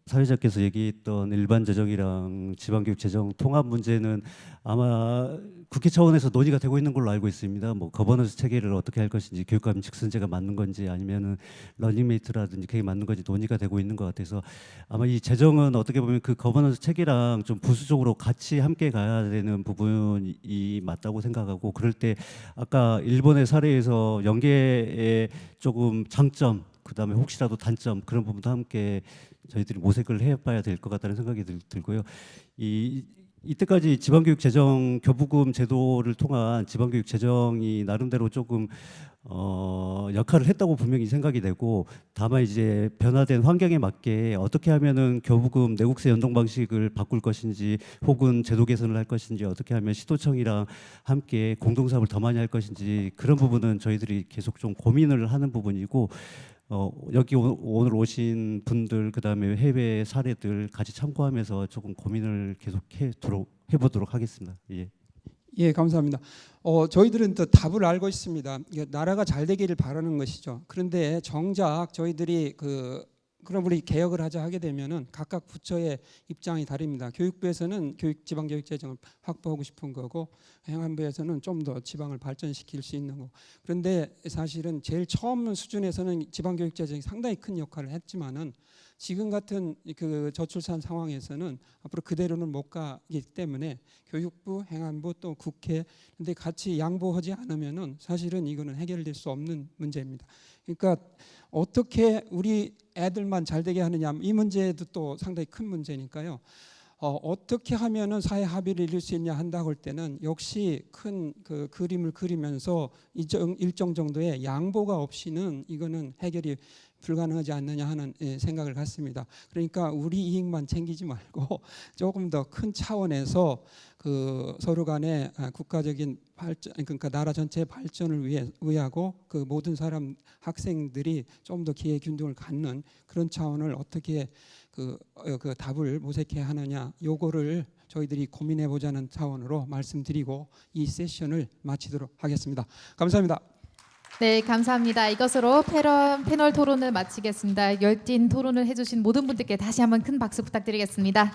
H: 사회자께서 얘기했던 일반 재정이랑 지방교육 재정 통합 문제는 아마 국회 차원에서 논의가 되고 있는 걸로 알고 있습니다. 뭐 거버넌스 체계를 어떻게 할 것인지, 교육감 직선제가 맞는 건지 아니면은 러닝메이트라든지 그게 맞는 건지 논의가 되고 있는 것 같아서 아마 이 재정은 어떻게 보면 그 거버넌스 체계랑 좀 부수적으로 같이 함께 가야 되는 부분이 맞다고 생각하고, 그럴 때 아까 일본의 사례에서 연계의 조금 장점, 그다음에 혹시라도 단점 그런 부분도 함께 저희들이 모색을 해봐야 될 것 같다는 생각이 들고요. 이 이때까지 지방교육 재정 교부금 제도를 통한 지방교육 재정이 나름대로 조금 역할을 했다고 분명히 생각이 되고, 다만 이제 변화된 환경에 맞게 어떻게 하면은 교부금 내국세 연동 방식을 바꿀 것인지, 혹은 제도 개선을 할 것인지, 어떻게 하면 시도청이랑 함께 공동사업을 더 많이 할 것인지, 그런 부분은 저희들이 계속 좀 고민을 하는 부분이고, 여기 오늘 오신 분들, 그다음에 해외 사례들 같이 참고하면서 조금 고민을 계속 해보도록 하겠습니다. 예.
D: 예, 감사합니다. 저희들은 또 답을 알고 있습니다. 이게 나라가 잘 되기를 바라는 것이죠. 그런데 정작 저희들이 그럼 우리 개혁을 하자 하게 되면은 각각 부처의 입장이 다릅니다. 교육부에서는 지방교육 재정을 확보하고 싶은 거고, 행안부에서는 좀 더 지방을 발전시킬 수 있는 거. 그런데 사실은 제일 처음 수준에서는 지방교육 재정이 상당히 큰 역할을 했지만은 지금 같은 그 저출산 상황에서는 앞으로 그대로는 못 가기 때문에 교육부, 행안부 또 국회, 근데 같이 양보하지 않으면은 사실은 이거는 해결될 수 없는 문제입니다. 그러니까 어떻게 우리 애들만 잘 되게 하느냐, 이 문제도 또 상당히 큰 문제니까요. 어떻게 하면은 사회 합의를 이룰 수 있냐 한다고 할 때는 역시 큰 그 그림을 그리면서 일정 정도의 양보가 없이는 이거는 해결이 불가능하지 않느냐 하는 생각을 갖습니다. 그러니까 우리 이익만 챙기지 말고 조금 더 큰 차원에서 그 서로 간에 국가적인 발전, 그러니까 나라 전체의 발전을 위하고 그 모든 사람 학생들이 좀 더 기회 균등을 갖는 그런 차원을 어떻게 그 답을 모색해야 하느냐, 요거를 저희들이 고민해 보자는 차원으로 말씀드리고 이 세션을 마치도록 하겠습니다. 감사합니다.
A: 네, 감사합니다. 이것으로 패널 토론을 마치겠습니다. 열띤 토론을 해주신 모든 분들께 다시 한번 큰 박수 부탁드리겠습니다.